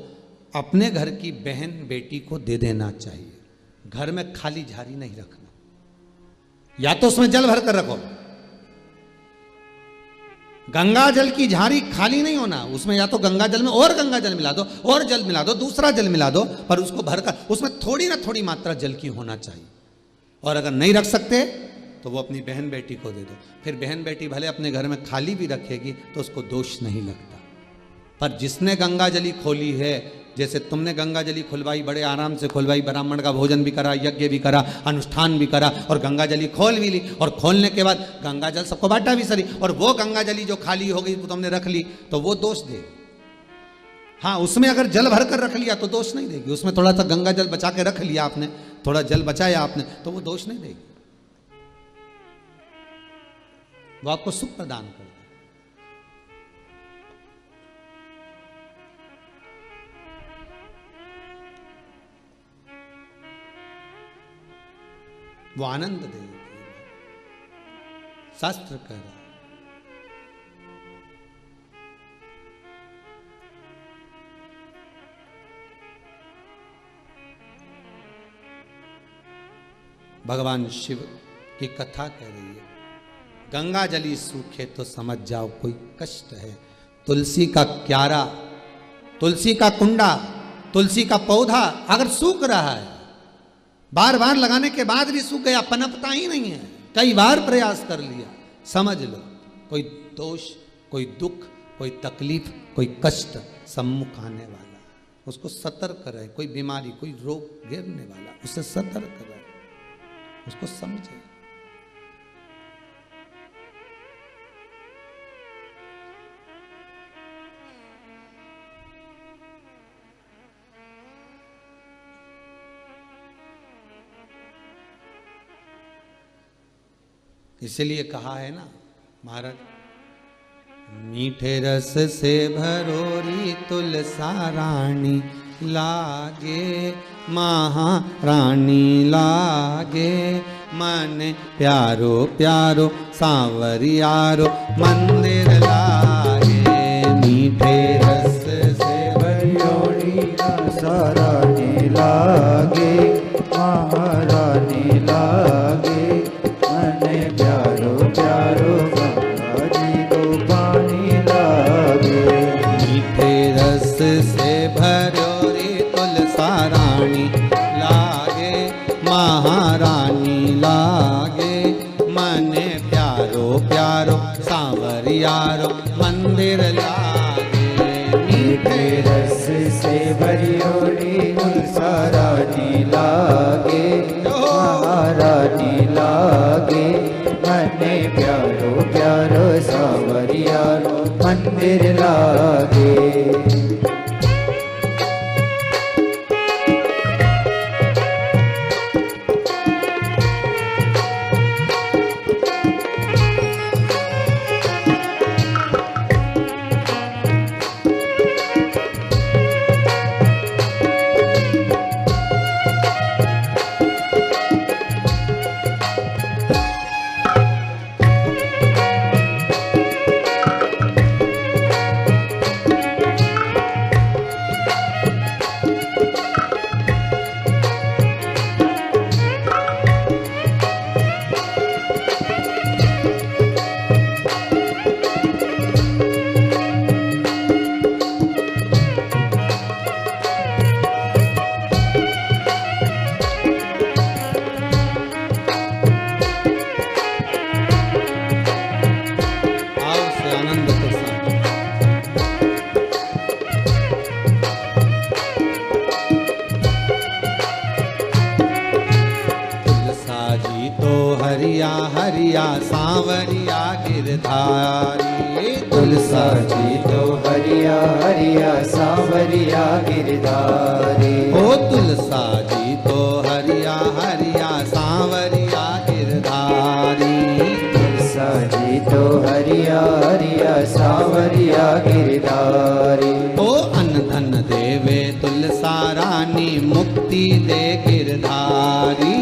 अपने घर की बहन बेटी को दे देना चाहिए। घर में खाली झारी नहीं रखना, या तो उसमें जल भर कर रखो। गंगा जल की झारी खाली नहीं होना, उसमें या तो गंगा जल में और गंगा जल मिला दो, और जल मिला दो, दूसरा जल मिला दो, पर उसको भरकर उसमें थोड़ी ना थोड़ी मात्रा जल की होना चाहिए। और अगर नहीं रख सकते तो वो अपनी बहन बेटी को दे दो। फिर बहन बेटी भले अपने घर में खाली भी रखेगी तो उसको दोष नहीं लगता। पर जिसने गंगा जली खोली है, जैसे तुमने गंगा जली खुलवाई, बड़े आराम से खुलवाई, ब्राह्मण का भोजन भी करा, यज्ञ भी करा, अनुष्ठान भी करा, और गंगा जली खोल भी ली, और खोलने के बाद गंगा जल सबको बांटा भी सरी, और वो गंगा जली जो खाली हो गई वो तुमने रख ली तो वो दोष दे। हाँ, उसमें अगर जल भर कर रख लिया तो दोष नहीं देगी। उसमें थोड़ा सा गंगा जल बचा के रख लिया आपने, थोड़ा जल बचाया आपने, तो वो दोष नहीं देगी, वो आपको सुख प्रदान कर। वो आनंद देगी, शास्त्र कह रहा है। भगवान शिव की कथा कह रही है, गंगा जली सूखे तो समझ जाओ कोई कष्ट है। तुलसी का क्यारा, तुलसी का कुंडा, तुलसी का पौधा अगर सूख रहा है, बार बार लगाने के बाद भी सूख गया, पनपता ही नहीं है, कई बार प्रयास कर लिया, समझ लो कोई दोष, कोई दुख, कोई तकलीफ, कोई कष्ट सम्मुख आने वाला, उसको सतर्क रहे। कोई बीमारी, कोई रोग घेरने वाला, उससे सतर्क रहे, उसको समझे। इसलिए कहा है ना महाराज, मीठे रस से भरोरी तुलसा रानी लागे, महारानी लागे, मन प्यारो प्यारो सांवरियारो मंदिर लागे। मीठे रस से भरोरी तुलसा रानी लागे, महारानी लागे, प्यारो प्यारो गंगा जी को पानी लागे। मीठे रस से भरोरी तुलसा रानी लागे, महारानी लागे, मने प्यारो प्यारो सांवरियारो मंदिर लागे। मीठे रस से भरोरी तुलसा रानी लागे, महारानी लागे, मने प्यारो प्यारो सांवरियारो मंदिर लागे। सांवरिया गिरधारी। तुलसा जी तो हरिया हरिया सांवरिया गिरधारी। ओ तुलसा जी तो हरिया हरिया सांवरिया गिरधारी। तुलसा जी तो हरिया हरिया सांवरिया गिरधारी। ओ अन्न धन देवे तुलसा रानी मुक्ति दे गिरधारी।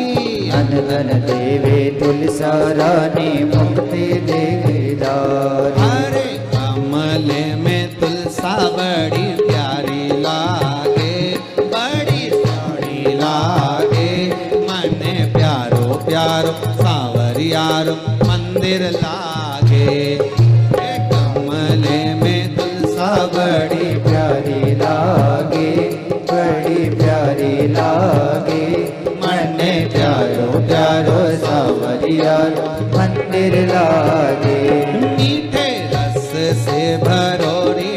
अन्न धन देवे तुलसा रानी मुक्ति दे गिरधारी। हरे कमले में तुलसा बड़ी प्यारी लागे, बड़ी प्यारी लागे। मने प्यारो प्यारो सांवरियारो मंदिर लागे। हे कमले में तुलसा बड़ी प्यारी लागे, बड़ी प्यारी लागे। मने प्यारो प्यारो सांवरिया मंदिर लागे। मीठे रस से भरोरी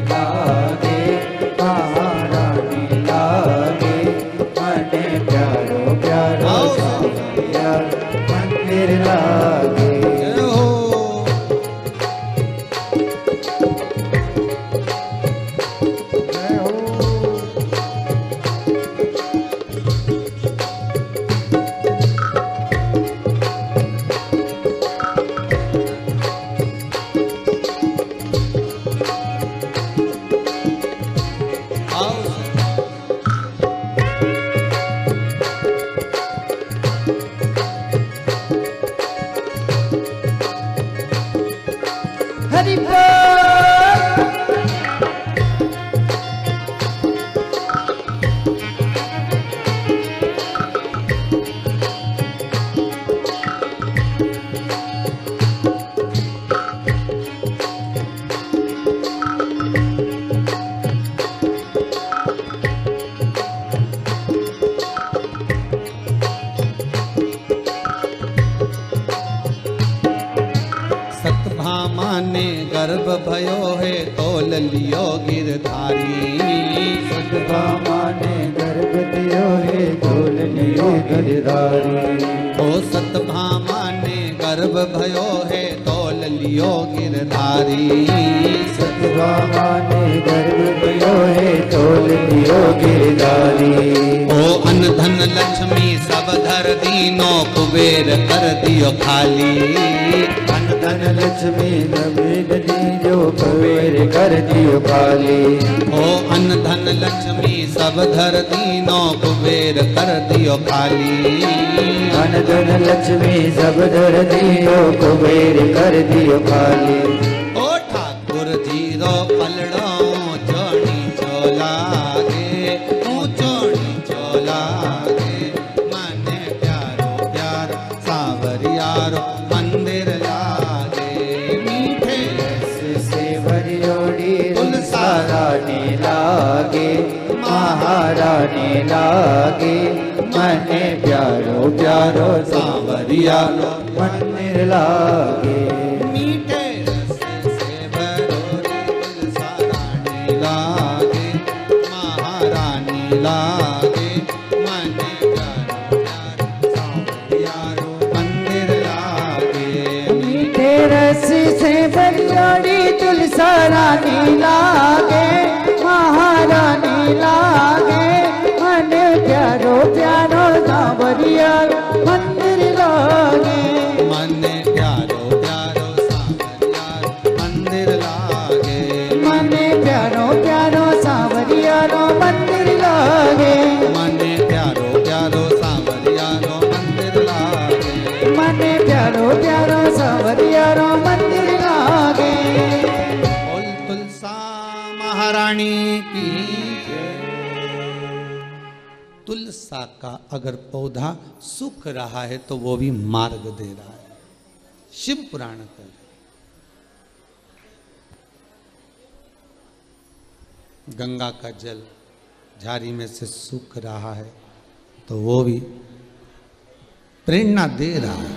लागे, महारानी लागे। मने प्यारो प्यारो सांवरिया मंदिर लागे। हरि बोल। सतभामा ने गर्भ भयो है तोल लियो गिरधारी। सतभामा ने गर्भ दियो है तोल लियो गिरधारी। ओ सतभामा ने गर्भ भयो है तोल लियो गिरधारी। सतभामा ने गर्भ दियो है तोल लियो गिरधारी। ओ अन्न धन लक्ष्मी सब धर दीनो कुबेर कर दियो खाली। अन्न धन लक्ष्मी नवेद दियो कुबेर कर दियो खाली। ओ अन्न धन लक्ष्मी सब धर दीनो कुबेर कर दियो खाली। अन्न धन लक्ष्मी सब धर दियो कुबेर कर दियो खाली। ओ ठाकुर जी रो पलड़ो चोणी चोलागे, चोणी चोलागे। मने प्यारो प्यारो सांवरियारो मंदिर लागे। मीठे रस से भरियोड़ी तुलसा रानी लागे, महारानी लागे। मने प्यारो प्यारो सांवरियारो मंदिर लागे। मीठे रस से भरोरी तुलसा रानी लागे, महारानी लागे। मने प्यारो प्यारो सांवरियारो मंदिर लागे। मीठे रस से भरियोड़ी तुलसा रानी लागे, महारानी लागे। मने प्यारो प्यारो सांवरिया मंदिर लागे। मने प्यारो प्यारो सांवरियारो मंदिर लागे। मने प्यारो प्यारो सांवरियारो मंदिर लागे। मने प्यारो प्यारो सांवरियारो मंदिर लागे। मने प्यारो प्यारो सांवरियारो मंदिर लागे। बोल तुलसा महारानी की। तुलसा का अगर पौधा सूख रहा है तो वो भी मार्ग दे रहा है। शिव पुराण कर गंगा का जल झाड़ी में से सूख रहा है तो वो भी प्रेरणा दे रहा है,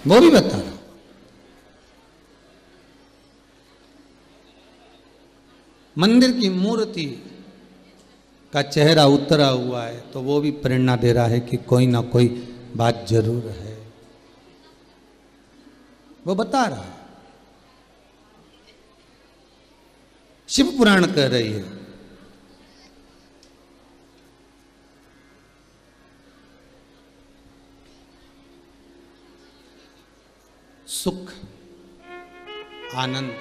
वो भी बता रहा। मंदिर की मूर्ति का चेहरा उतरा हुआ है तो वो भी प्रेरणा दे रहा है कि कोई ना कोई बात जरूर है। वो बता रहा है। शिव पुराण कह रही है सुख, आनंद।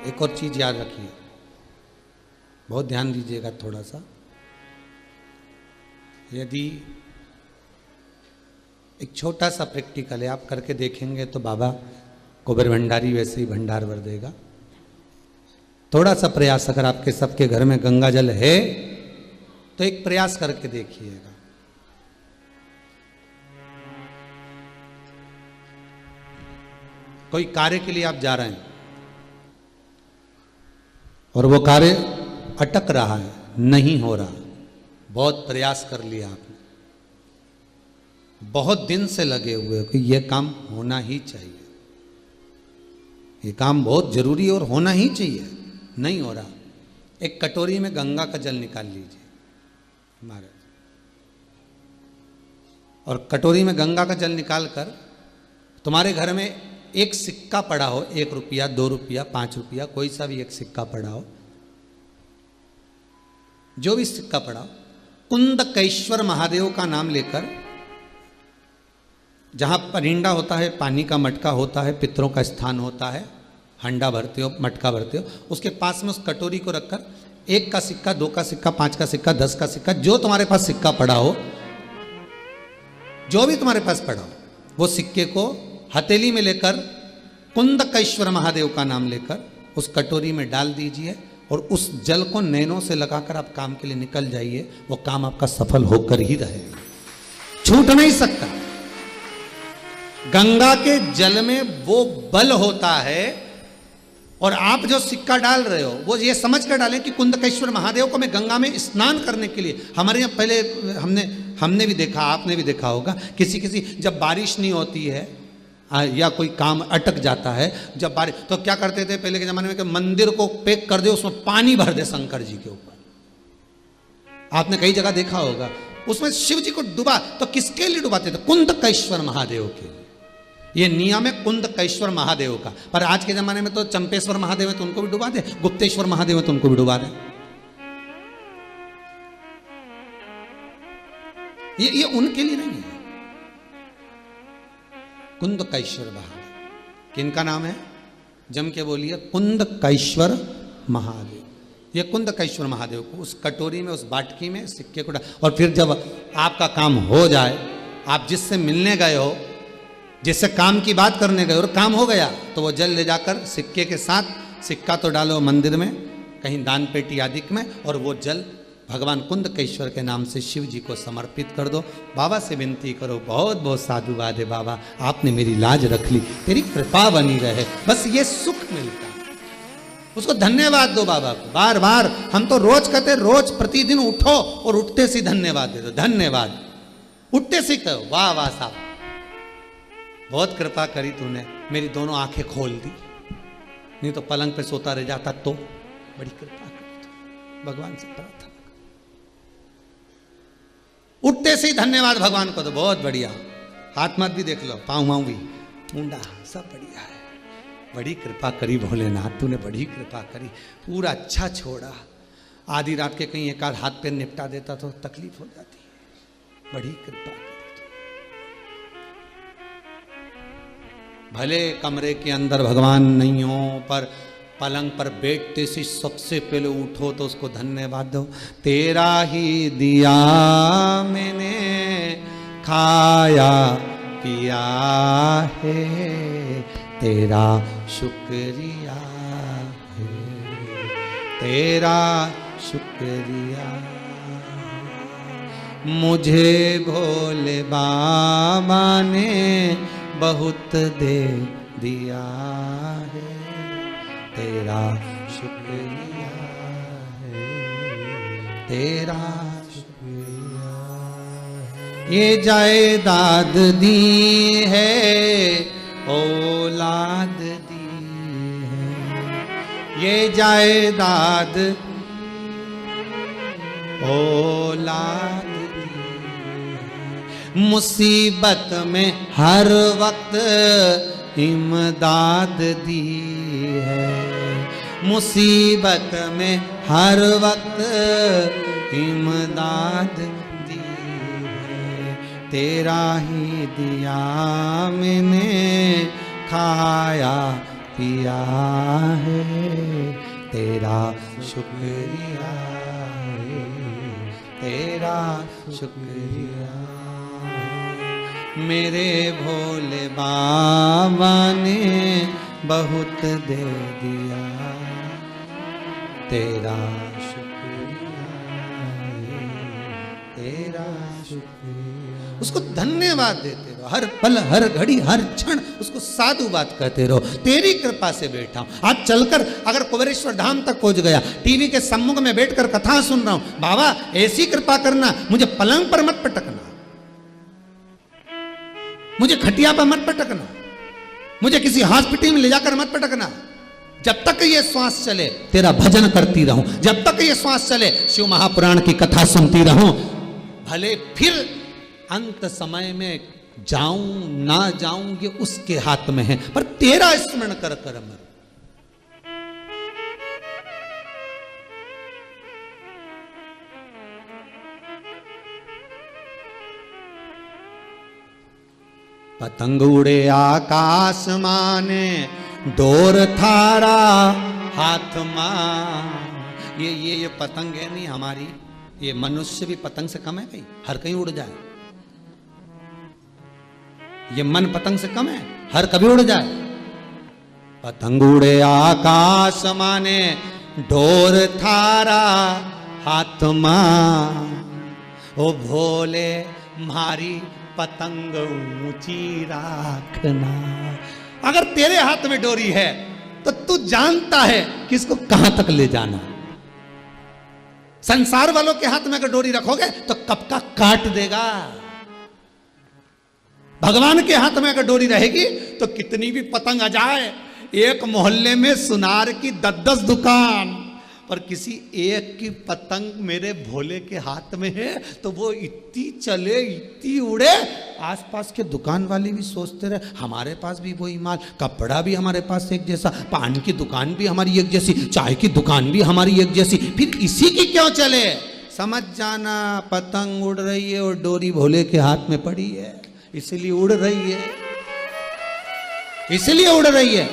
एक और चीज याद रखिए, बहुत ध्यान दीजिएगा थोड़ा सा। यदि एक छोटा सा प्रैक्टिकल है, आप करके देखेंगे तो बाबा कुबेर भंडारी वैसे ही भंडार भर देगा। थोड़ा सा प्रयास, अगर आपके सबके घर में गंगा जल है तो एक प्रयास करके देखिएगा। कोई कार्य के लिए आप जा रहे हैं और वो कार्य अटक रहा है, नहीं हो रहा, बहुत प्रयास कर लिया आपने, बहुत दिन से लगे हुए कि ये काम होना ही चाहिए, ये काम बहुत जरूरी और होना ही चाहिए, नहीं हो रहा। एक कटोरी में गंगा का जल निकाल लीजिए महाराज, और कटोरी में गंगा का जल निकालकर तुम्हारे घर में एक सिक्का पड़ा हो, 1 रुपया, 2 रुपया, 5 रुपया, कोई सा भी एक सिक्का पड़ा हो, जो भी सिक्का पड़ा हो, कुंदकेश्वर महादेव का नाम लेकर, जहां परिंडा होता है, पानी का मटका होता है, पितरों का स्थान होता है, हंडा भरते हो, मटका भरते हो, उसके पास में उस कटोरी को रखकर 1 का सिक्का, 2 का सिक्का, 5 का सिक्का, 10 का सिक्का, जो तुम्हारे पास सिक्का पड़ा हो, जो भी तुम्हारे पास पड़ा हो, वो सिक्के को हथेली में लेकर कुंदकेश्वर महादेव का नाम लेकर उस कटोरी में डाल दीजिए और उस जल को नैनों से लगाकर आप काम के लिए निकल जाइए। वो काम आपका सफल होकर ही रहेगा, छूट नहीं सकता। गंगा के जल में वो बल होता है, और आप जो सिक्का डाल रहे हो वो ये समझ कर डालें कि कुंदकेश्वर महादेव को मैं गंगा में स्नान करने के लिए। हमारे यहाँ पहले हमने भी देखा, आपने भी देखा होगा, किसी जब बारिश नहीं होती है या कोई काम अटक जाता है, जब बारिश, तो क्या करते थे पहले के जमाने में कि मंदिर को पैक कर दे, उसमें पानी भर दे शंकर जी के ऊपर। आपने कई जगह देखा होगा, उसमें शिव जी को डुबा, तो किसके लिए डुबाते थे? कुंदकेश्वर महादेव के लिए। ये नियम है कुंदकेश्वर महादेव का। पर आज के जमाने में तो चंपेश्वर महादेव है तो उनको भी डुबा दे, गुप्तेश्वर महादेव है तो उनको भी डुबा दे। ये उनके लिए नहीं है। कुंदकेश्वर महादेव किनका नाम है? जम के बोलिए, कुंदकेश्वर महादेव। ये कुंदकेश्वर महादेव को उस कटोरी में, उस बाटकी में सिक्के को डाल, और फिर जब आपका काम हो जाए, आप जिससे मिलने गए हो, जिससे काम की बात करने गए और काम हो गया, तो वो जल ले जाकर सिक्के के साथ, सिक्का तो डालो मंदिर में, कहीं दान पेटी आदि में, और वो जल भगवान कुंदकेश्वर के नाम से शिव जी को समर्पित कर दो। बाबा से विनती करो, बहुत बहुत साधुवाद है बाबा, आपने मेरी लाज रख ली, तेरी कृपा बनी रहे, बस ये सुख मिलता है। उसको धन्यवाद दो बाबा को बार बार। हम तो रोज कहते, रोज प्रतिदिन उठो और उठते से धन्यवाद दे दो, धन्यवाद, उठते से कहो वाह वाह साहब, बहुत कृपा करी तूने, मेरी दोनों आंखें खोल दी, नहीं तो पलंग पे सोता रह जाता, तो बड़ी कृपा करी तू। भगवान से प्रार्थना, उठते से ही धन्यवाद भगवान को दो, बहुत बढ़िया। हाथ मत भी देख लो, पाँव माँव भी, मुंडा, सब बढ़िया है। बड़ी कृपा करी भोलेनाथ, तूने बड़ी कृपा करी, पूरा अच्छा छोड़ा। आधी रात के कहीं एक आध हाथ पैर निपटा देता तो तकलीफ हो जाती है, बड़ी कृपा करी। भले कमरे के अंदर भगवान नहीं हो, पर पलंग पर बैठते से सबसे पहले उठो तो उसको धन्यवाद दो। तेरा ही दिया मैंने खाया पिया है, तेरा शुक्रिया है, तेरा शुक्रिया। मुझे भोले बाबा ने बहुत दे दिया है, तेरा शुक्रिया है, तेरा शुक्रिया है। ये जायदाद दी है, औलाद दी है, ये जायदाद औलाद दी है, मुसीबत में हर वक्त इमदाद दी है, मुसीबत में हर वक्त इमदाद दी है। तेरा ही दिया मैंने खाया पिया है, तेरा शुक्रिया है, तेरा शुक्रिया। मेरे भोले बाबा ने बहुत दे दिया, तेरा शुक्रिया है, तेरा शुक्रिया। उसको धन्यवाद देते रहो, हर पल हर घड़ी हर क्षण उसको साधु बात कहते रहो। तेरी कृपा से बैठा हूं, आज चलकर अगर कुबेरेश्वर धाम तक पहुंच गया, टीवी के सम्मुख में बैठकर कथा सुन रहा हूं, बाबा ऐसी कृपा करना, मुझे पलंग पर मत पटकना, मुझे खटिया पर मत पटकना, मुझे किसी हॉस्पिटल में ले जाकर मत पटकना। जब तक ये श्वास चले तेरा भजन करती रहूं, जब तक ये श्वास चले शिव महापुराण की कथा सुनती रहूं। भले फिर अंत समय में जाऊं ना जाऊं ये उसके हाथ में है, पर तेरा स्मरण कर कर मर। पतंग उड़े आकाश माने डोर थारा हाथ मां। ये पतंग है नहीं हमारी, ये मनुष्य भी पतंग से कम है कहीं, हर कहीं उड़ जाए। ये मन पतंग से कम है, हर कभी उड़ जाए। पतंग उड़े आकाश माने डोर थारा हाथ मां, ओ भोले मारी पतंग ऊंची राखना। अगर तेरे हाथ में डोरी है तो तू जानता है कि इसको कहां तक ले जाना। संसार वालों के हाथ में अगर डोरी रखोगे तो कब का काट देगा। भगवान के हाथ में अगर डोरी रहेगी तो कितनी भी पतंग आ जाए, एक मोहल्ले में सुनार की 10-10 दुकान, पर किसी एक की पतंग मेरे भोले के हाथ में है तो वो इतनी चले इतनी उड़े, आसपास के दुकान वाले भी सोचते रहे हमारे पास भी वही माल, कपड़ा भी हमारे पास एक जैसा, पान की दुकान भी हमारी एक जैसी, चाय की दुकान भी हमारी एक जैसी, फिर इसी की क्यों चले। समझ जाना पतंग उड़ रही है और डोरी भोले के हाथ में पड़ी है, इसलिए उड़ रही है, इसलिए उड़ रही है।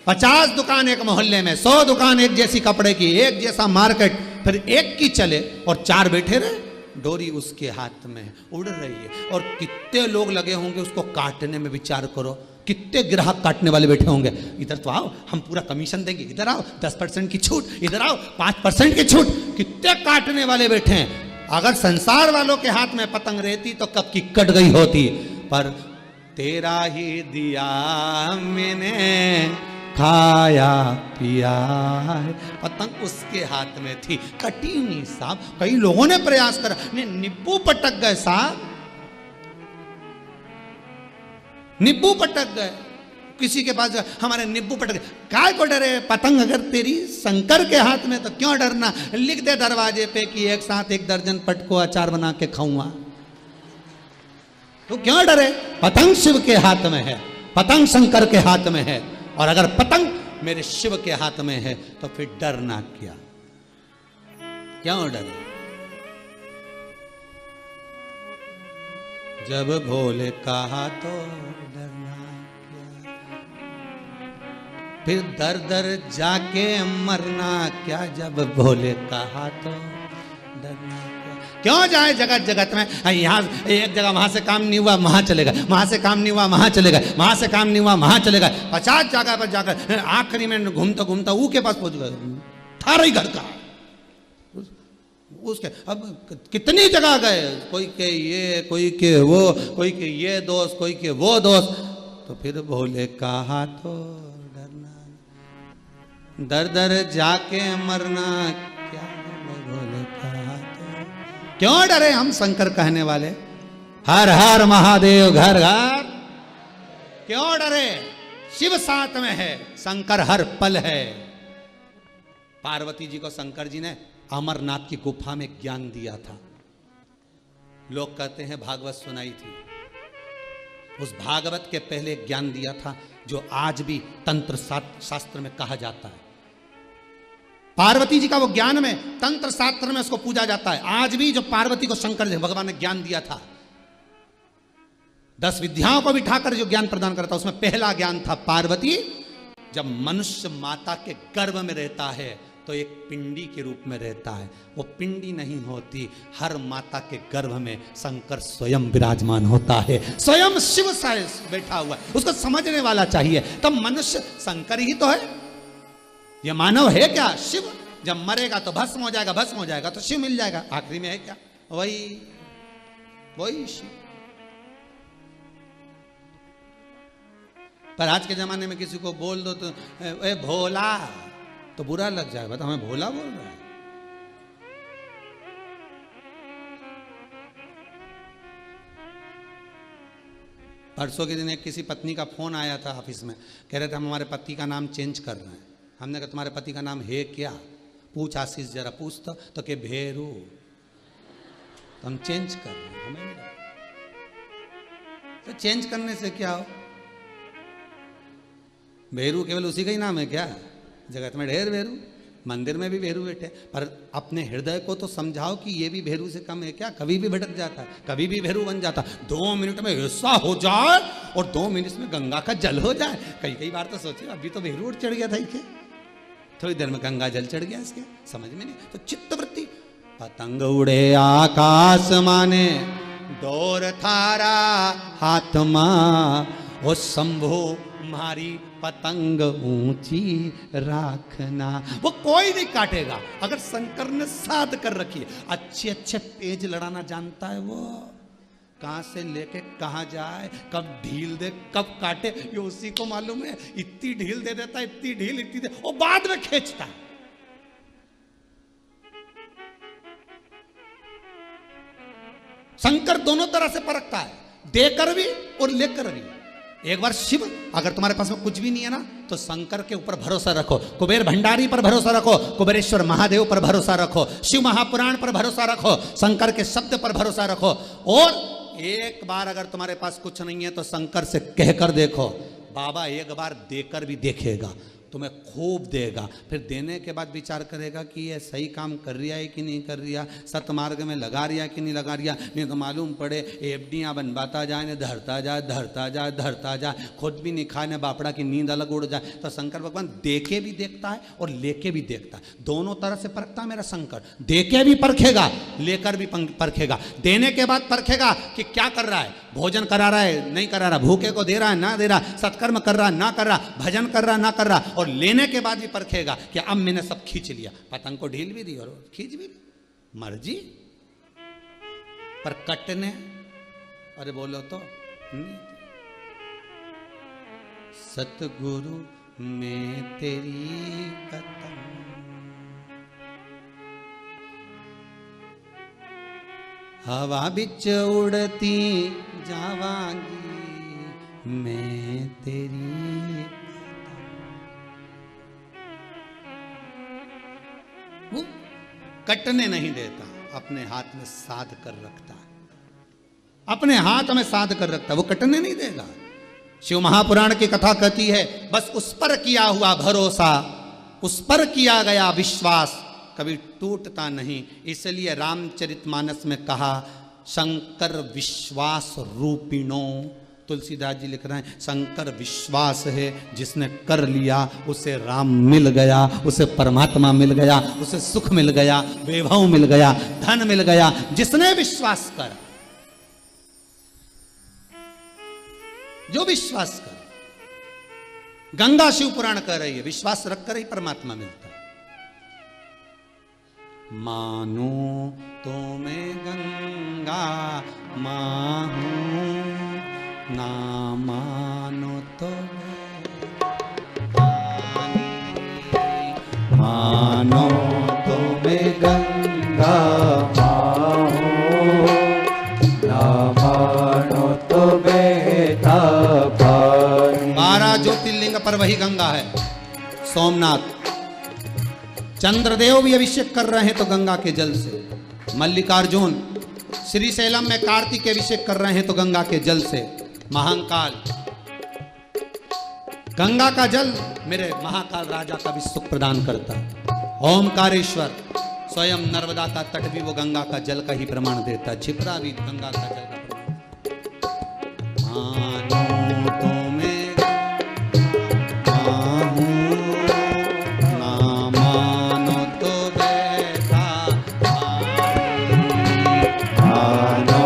50 दुकान एक मोहल्ले में, 100 दुकान एक जैसी कपड़े की, एक जैसा मार्केट, फिर एक की चले और 4 बैठे रहे, डोरी उसके हाथ में उड़ रही है। और कितने लोग लगे होंगे उसको काटने में, विचार करो कितने ग्राहक काटने वाले बैठे होंगे। इधर तो आओ हम पूरा कमीशन देंगे, इधर आओ 10% की छूट, इधर आओ 5% की छूट, कितने काटने वाले बैठे हैं। अगर संसार वालों के हाथ में पतंग रहती तो कब की कट गई होती, पर तेरा ही दिया मैंने खाया पिया है, पतंग उसके हाथ में थी, कटी नहीं साहब। कई लोगों ने प्रयास करा, नींबू पटक गए साहब, नींबू पटक गए। किसी के पास हमारे नींबू पटक गए, काय को डरे, पतंग अगर तेरी शंकर के हाथ में तो क्यों डरना। लिख दे दरवाजे पे कि एक साथ 1 दर्जन पटको अचार बना के खाऊंगा, तो क्यों डरे। पतंग शिव के हाथ में है, पतंग शंकर के हाथ में है, और अगर पतंग मेरे शिव के हाथ में है तो फिर डरना क्या, क्यों डरे। जब भोले कहा तो डरना क्या, फिर दर दर जाके मरना क्या। जब भोले कहा तो डरना क्या, क्यों जाए जगत जगत में। यहाँ एक जगह वहां से काम नहीं हुआ वहां चलेगा, वहां से काम नहीं हुआ वहां चलेगा, वहां से काम नहीं हुआ वहां चलेगा, 50 जगह पर जाकर आखिरी में घूमता घूमता ऊ के पास पहुंच गए, थारा ही घर का उसके। अब कितनी जगह गए, कोई के ये, कोई के वो, कोई के ये दोस्त, कोई के वो दोस्त, तो फिर भोले कहा तो डरना, दर दर जाके मरना क्या। भोले कहा तो क्यों डरे हम शंकर कहने वाले। हर हर महादेव घर घर, क्यों डरे। शिव साथ में है, शंकर हर पल है। पार्वती जी को शंकर जी ने अमरनाथ की गुफा में ज्ञान दिया था, लोग कहते हैं भागवत सुनाई थी, उस भागवत के पहले ज्ञान दिया था जो आज भी तंत्र शास्त्र में कहा जाता है। पार्वती जी का वो ज्ञान में तंत्र शास्त्र में उसको पूजा जाता है। आज भी जो पार्वती को शंकर भगवान ने ज्ञान दिया था, 10 विद्याओं को बिठाकर जो ज्ञान प्रदान करता, उसमें पहला ज्ञान था पार्वती जब मनुष्य माता के गर्भ में रहता है तो एक पिंडी के रूप में रहता है। वो पिंडी नहीं होती, हर माता के गर्भ में शंकर स्वयं विराजमान होता है, स्वयं शिव बैठा हुआ है। उसको समझने वाला चाहिए। तब मनुष्य शंकर ही तो है, ये मानव है क्या? शिव। जब मरेगा तो भस्म हो जाएगा, भस्म हो जाएगा तो शिव मिल जाएगा। आखिरी में है क्या? वही शिव। पर आज के जमाने में किसी को बोल दो तो ए भोला, तो बुरा लग जाएगा, तो हमें भोला बोल रहा है। परसों के दिन एक किसी पत्नी का फोन आया था ऑफिस में, कह रहे थे हम हमारे पति का नाम चेंज कर रहे हैं। हमने कहा तुम्हारे पति का नाम है क्या? पूछ आशीष जरा पूछ तो के भेरू। तो हम चेंज कर रहे हैं, हमें नहीं। तो चेंज करने से क्या हो? भेरू केवल उसी का ही नाम है क्या? जगत में ढेर भेरू, मंदिर में भी भेरू बैठे। पर अपने हृदय को तो समझाओ कि ये भी भेरू से कम है क्या? कभी भी भटक जाता है, कभी भी भेरू बन जाता। 2 मिनट में ऐसा हो जाए और 2 मिनट में गंगा का जल हो जाए। कई बार तो सोचे अभी तो भेरू चढ़ गया था इसके, थोड़ी देर में गंगा जल चढ़ गया इसके, समझ में नहीं। तो चित्तवृत्ति, पतंग उड़े आकाश माने डोर थारा हाथ मां, ओ शंभो मारी पतंग ऊंची राखना। वो कोई नहीं काटेगा अगर शंकर ने साध कर रखी है। अच्छे अच्छे पेज लड़ाना जानता है वो, कहां से लेके कहां जाए, कब ढील दे कब काटे, ये उसी को मालूम है। इतनी ढील दे देता है, इतनी ढील इतनी दे, वो बाद में खींचता है। शंकर दोनों तरह से परखता है, देकर भी और लेकर भी। एक बार शिव, अगर तुम्हारे पास में कुछ भी नहीं है ना, तो शंकर के ऊपर भरोसा रखो, कुबेर भंडारी पर भरोसा रखो, कुबेरेश्वर महादेव पर भरोसा रखो, शिव महापुराण पर भरोसा रखो, शंकर के शब्द पर भरोसा रखो। और एक बार अगर तुम्हारे पास कुछ नहीं है तो शंकर से कहकर देखो, बाबा एक बार देकर भी देखेगा, तुम्हें खूब देगा। फिर देने के बाद विचार करेगा कि ये सही काम कर रहा है कि नहीं कर रहा, सतमार्ग में लगा रिया कि नहीं लगा रिया। नहीं तो मालूम पड़े एफडियाँ बनवाता जाए, ने धरता जाए धरता जाए धरता जाए, खुद भी नहीं खाए, ने बापड़ा की नींद अलग उड़ जाए। तो शंकर भगवान देके भी देखता है और लेके भी देखता है, दोनों तरह से परखता है मेरा शंकर। देके भी परखेगा, लेकर भी परखेगा। देने के बाद परखेगा कि क्या कर रहा है, भोजन करा रहा है नहीं करा रहा, भूखे को दे रहा है ना दे रहा, सत्कर्म कर रहा ना कर रहा, भजन कर रहा ना कर रहा। और लेने के बाद भी परखेगा कि अब मैंने सब खींच लिया, पतंग को ढील भी दी और खींच भी दी, मर्जी। पर कटने, अरे बोलो तो नहीं। सतगुरु में तेरी कदम, हवा बिच उड़ती जावांगी मैं तेरी। वो कटने नहीं देता, अपने हाथ में साध कर रखता है, अपने हाथ में साध कर रखता है, वो कटने नहीं देगा। शिव महापुराण की कथा कहती है, बस उस पर किया हुआ भरोसा, उस पर किया गया विश्वास कभी टूटता नहीं। इसलिए रामचरितमानस में कहा, शंकर विश्वास रूपिणो। तुलसीदास जी लिख रहे हैं, शंकर विश्वास है, जिसने कर लिया उसे राम मिल गया, उसे परमात्मा मिल गया, उसे सुख मिल गया, वैभव मिल गया, धन मिल गया। जिसने विश्वास कर, जो विश्वास कर, गंगा शिव पुराण कह रही है, विश्वास रखकर ही परमात्मा मिलता है। मानो तो मैं गंगा माहूं, ना मानो तो मानो तो मैं गंगा माहूं, ना मानो तो बेटा पानी। 12 ज्योतिर्लिंग पर वही गंगा है। सोमनाथ, चंद्रदेव भी अभिषेक कर रहे हैं तो गंगा के जल से। मल्लिकार्जुन श्री शैलम में कार्तिक के अभिषेक कर रहे हैं तो गंगा के जल से। महाकाल गंगा का जल मेरे महाकाल राजा का भी सुख प्रदान करता है। ओमकारेश्वर स्वयं नर्मदा का तट भी वो गंगा का जल का ही प्रमाण देता है। छिपरा भी गंगा का जल का प्रमाण। मानो तो मैं ना मानो तो बैठा मानो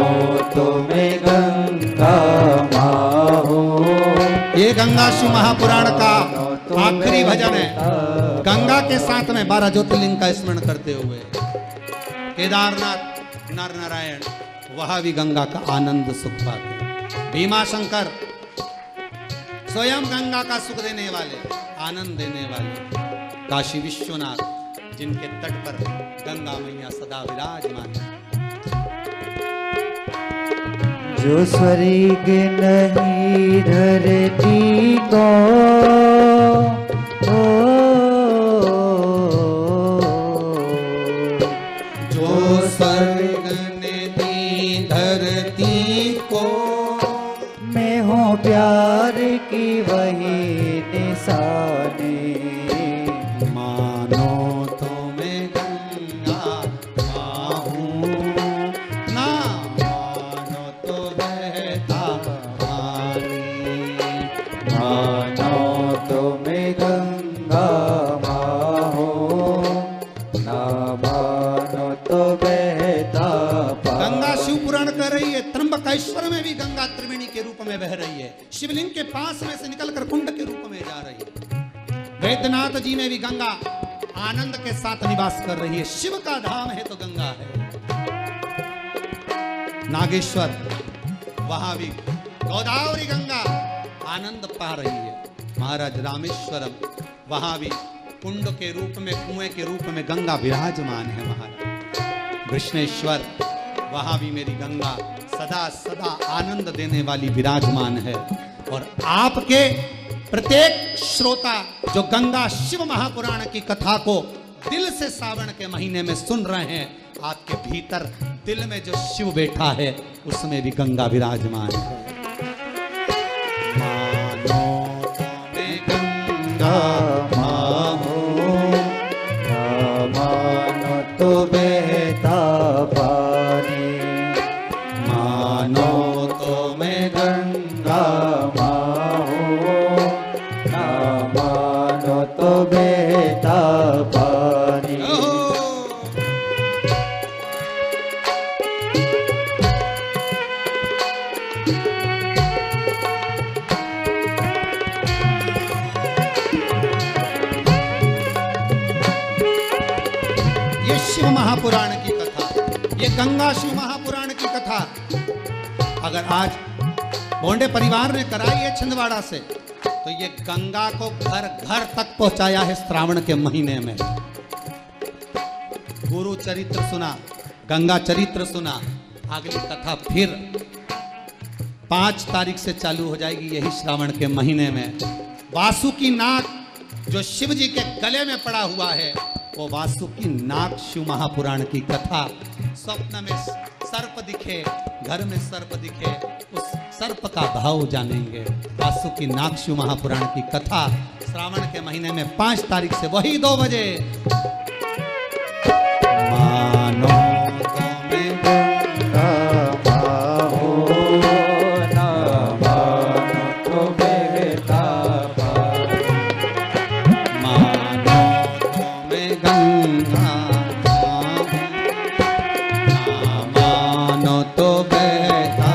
तो मैं गंगा माहू। ये गंगा शिव महापुराण का आखिरी भजन है। गंगा के साथ में 12 ज्योतिर्लिंग का स्मरण करते हुए केदारनाथ नर नारायण वहां भी गंगा का आनंद सुख पाते। भीमा शंकर स्वयं गंगा का सुख देने वाले, आनंद देने वाले। काशी विश्वनाथ जिनके तट पर गंगा मैया सदा विराजमान है। जो स्वर्ग नहीं धरती को जो स्वर्ग ने दी धरती को, मैं हूँ प्यार की वही निशानी। मानो तो मैं गंगा माँ हूँ, ना मानो तो बहता पानी। मानो तो मैं गंगा माहू, ना मानो तो बहता पानी। गंगा शिव पुराण कर रही है। त्र्यंबकेश्वर में भी गंगा त्रिवेणी के रूप में बह रही है। शिवलिंग के पास में से निकलकर कुंड के रूप में जा रही है। वैद्यनाथ जी में भी गंगा आनंद के साथ निवास कर रही है। शिव का धाम है तो गंगा है। नागेश्वर वहां भी गोदावरी गंगा आनंद पा रही है। महाराज रामेश्वरम वहां भी कुंड के रूप में, कुएं के रूप में गंगा विराजमान है। महाराज कृष्णेश्वर वहां भी मेरी गंगा सदा सदा आनंद देने वाली विराजमान है। और आपके प्रत्येक श्रोता जो गंगा शिव महापुराण की कथा को दिल से सावन के महीने में सुन रहे हैं, आपके भीतर दिल में जो शिव बैठा है उसमें भी गंगा विराजमान है। मानो तो मैं गंगा माहू, ना मानो तो बहता पानी। मानो तो मैं गंगा माहू, ना मानो तो बहता पानी। ये शिव महापुराण की कथा, ये गंगा शिव महापुराण की कथा अगर आज बोंडे परिवार ने कराई है छिंदवाड़ा से, तो ये गंगा को घर घर तक पहुंचाया है श्रावण के महीने में। गुरु चरित्र सुना, गंगा चरित्र सुना। अगली कथा फिर 5 तारीख से चालू हो जाएगी, यही श्रावण के महीने में। वासुकी नाग जो शिव जी के गले में पड़ा हुआ है, वो वासुकी नाग शिव महापुराण की कथा। स्वप्न में सर्प दिखे, घर में सर्प दिखे, उस सर्प का भाव जानेंगे। वासुकी नाग शिव महापुराण की कथा श्रावण के महीने में 5 तारीख से वही 2 बजे। मानो तो मैं गंगा माहू, ना मानो तो बहता पानी। मानो तो मैं गंगा मानो तो बहता।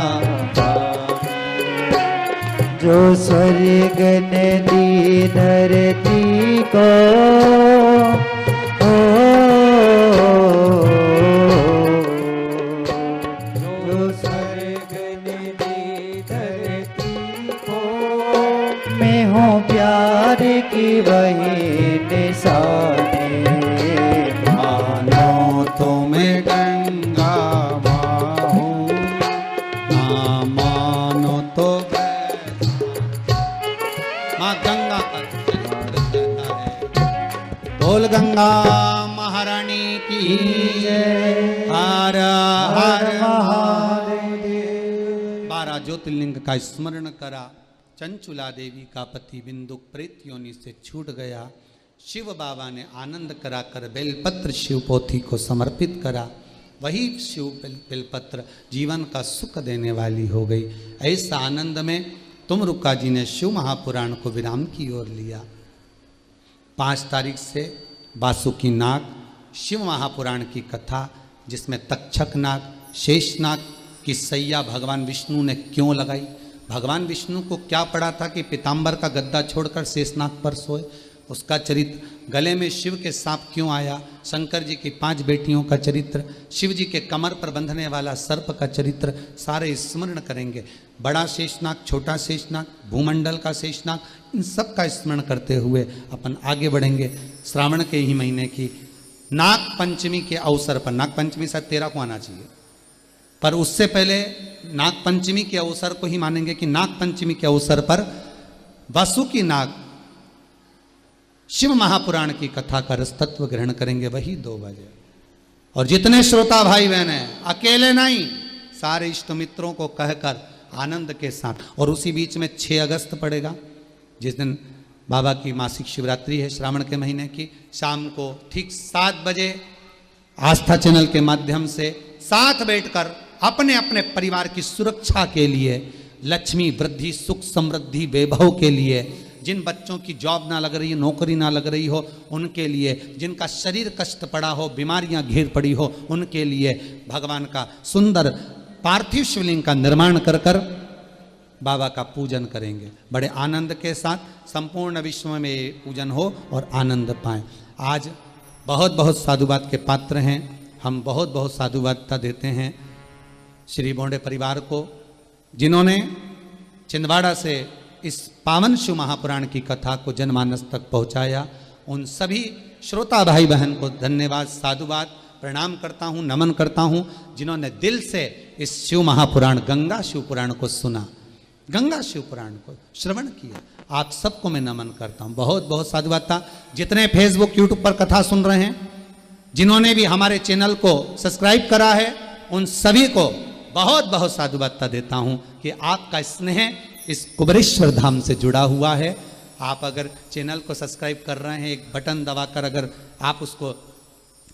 जो स्वर्ग ने दी धरती को, जो स्वर्ग ने दी धरती को, मैं हूँ प्यार की वही निशानी। मानो तो मैं गंगा माहू, ना मानो तो माँ गंगा का चरित्र कहता है। बोल गंगा महारानी की जय। हर हर ज्योतिर्लिंग का स्मरण करा, चंचुला देवी का पति बिंदुक प्रेत योनि से छूट गया। शिव बाबा ने आनंद कराकर बेलपत्र शिव पोथी को समर्पित करा। वही शिव बेलपत्र जीवन का सुख देने वाली हो गई। ऐसा आनंद में तुमरुका जी ने शिव महापुराण को विराम की ओर लिया। 5 तारीख से वासुकी नाग शिव महापुराण की कथा, जिसमें तक्षक नाग, शेषनाग की सैया भगवान विष्णु ने क्यों लगाई, भगवान विष्णु को क्या पड़ा था कि पीताम्बर का गद्दा छोड़कर शेषनाग पर सोए, उसका चरित्र, गले में शिव के सांप क्यों आया, शंकर जी की 5 बेटियों का चरित्र, शिव जी के कमर पर बंधने वाला सर्प का चरित्र, सारे स्मरण करेंगे। बड़ा शेषनाग, छोटा शेषनाग, भूमंडल का शेषनाग, इन सब का स्मरण करते हुए अपन आगे बढ़ेंगे। श्रावण के ही महीने की नाग पंचमी के अवसर पर, नाग पंचमी शायद 13 को आना चाहिए, पर उससे पहले नाग पंचमी के अवसर को ही मानेंगे कि नाग पंचमी के अवसर पर वासुकी नाग शिव महापुराण की कथा का रसतत्व ग्रहण करेंगे, वही 2 बजे। और जितने श्रोता भाई बहन हैं, अकेले नहीं, सारे इष्ट मित्रों को कहकर आनंद के साथ। और उसी बीच में 6 अगस्त पड़ेगा, जिस दिन बाबा की मासिक शिवरात्रि है श्रावण के महीने की। शाम को ठीक 7 बजे आस्था चैनल के माध्यम से साथ बैठकर अपने अपने परिवार की सुरक्षा के लिए, लक्ष्मी वृद्धि, सुख समृद्धि, वैभव के लिए, जिन बच्चों की जॉब ना लग रही, नौकरी ना लग रही हो उनके लिए, जिनका शरीर कष्ट पड़ा हो, बीमारियां घेर पड़ी हो उनके लिए भगवान का सुंदर पार्थिव शिवलिंग का निर्माण कर कर बाबा का पूजन करेंगे। बड़े आनंद के साथ संपूर्ण विश्व में ये पूजन हो और आनंद पाएं। आज बहुत बहुत साधुवाद के पात्र हैं, हम बहुत बहुत साधुवादता देते हैं श्री बोंडे परिवार को, जिन्होंने छिंदवाड़ा से इस पावन शिव महापुराण की कथा को जनमानस तक पहुंचाया। उन सभी श्रोता भाई बहन को धन्यवाद, साधुवाद, प्रणाम करता हूं, नमन करता हूं, जिन्होंने दिल से इस शिव महापुराण, गंगा शिव पुराण को सुना, गंगा शिव पुराण को श्रवण किया। आप सबको मैं नमन करता हूं, बहुत बहुत साधुवादता। जितने फेसबुक यूट्यूब पर कथा सुन रहे हैं, जिन्होंने भी हमारे चैनल को सब्सक्राइब करा है, उन सभी को बहुत बहुत साधुवादता देता हूं कि आपका स्नेह इस कुबेरेश्वर धाम से जुड़ा हुआ है। आप अगर चैनल को सब्सक्राइब कर रहे हैं, एक बटन दबाकर अगर आप उसको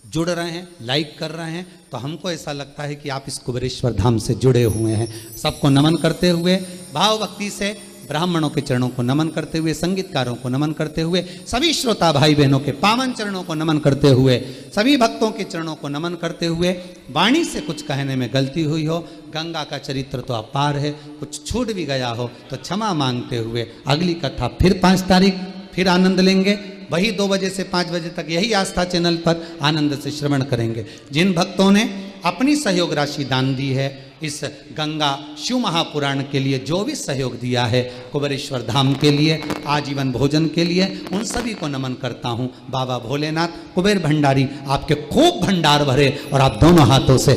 जुड़ रहे हैं, लाइक कर रहे हैं, तो हमको ऐसा लगता है कि आप इस कुबेरेश्वर धाम से जुड़े हुए हैं। सबको नमन करते हुए, भाव भक्ति से ब्राह्मणों के चरणों को नमन करते हुए, संगीतकारों को नमन करते हुए, सभी श्रोता भाई बहनों के पावन चरणों को नमन करते हुए, सभी भक्तों के चरणों को नमन करते हुए, वाणी से कुछ कहने में गलती हुई हो, गंगा का चरित्र तो अपार है, कुछ छूट भी गया हो तो क्षमा मांगते हुए अगली कथा फिर 5 तारीख फिर आनंद लेंगे। वही 2 बजे से 5 बजे तक यही आस्था चैनल पर आनंद से श्रवण करेंगे। जिन भक्तों ने अपनी सहयोग राशि दान दी है, इस गंगा शिव महापुराण के लिए जो भी सहयोग दिया है, कुबेरेश्वर धाम के लिए, आजीवन भोजन के लिए, उन सभी को नमन करता हूँ। बाबा भोलेनाथ कुबेर भंडारी आपके खूब भंडार भरे और आप दोनों हाथों से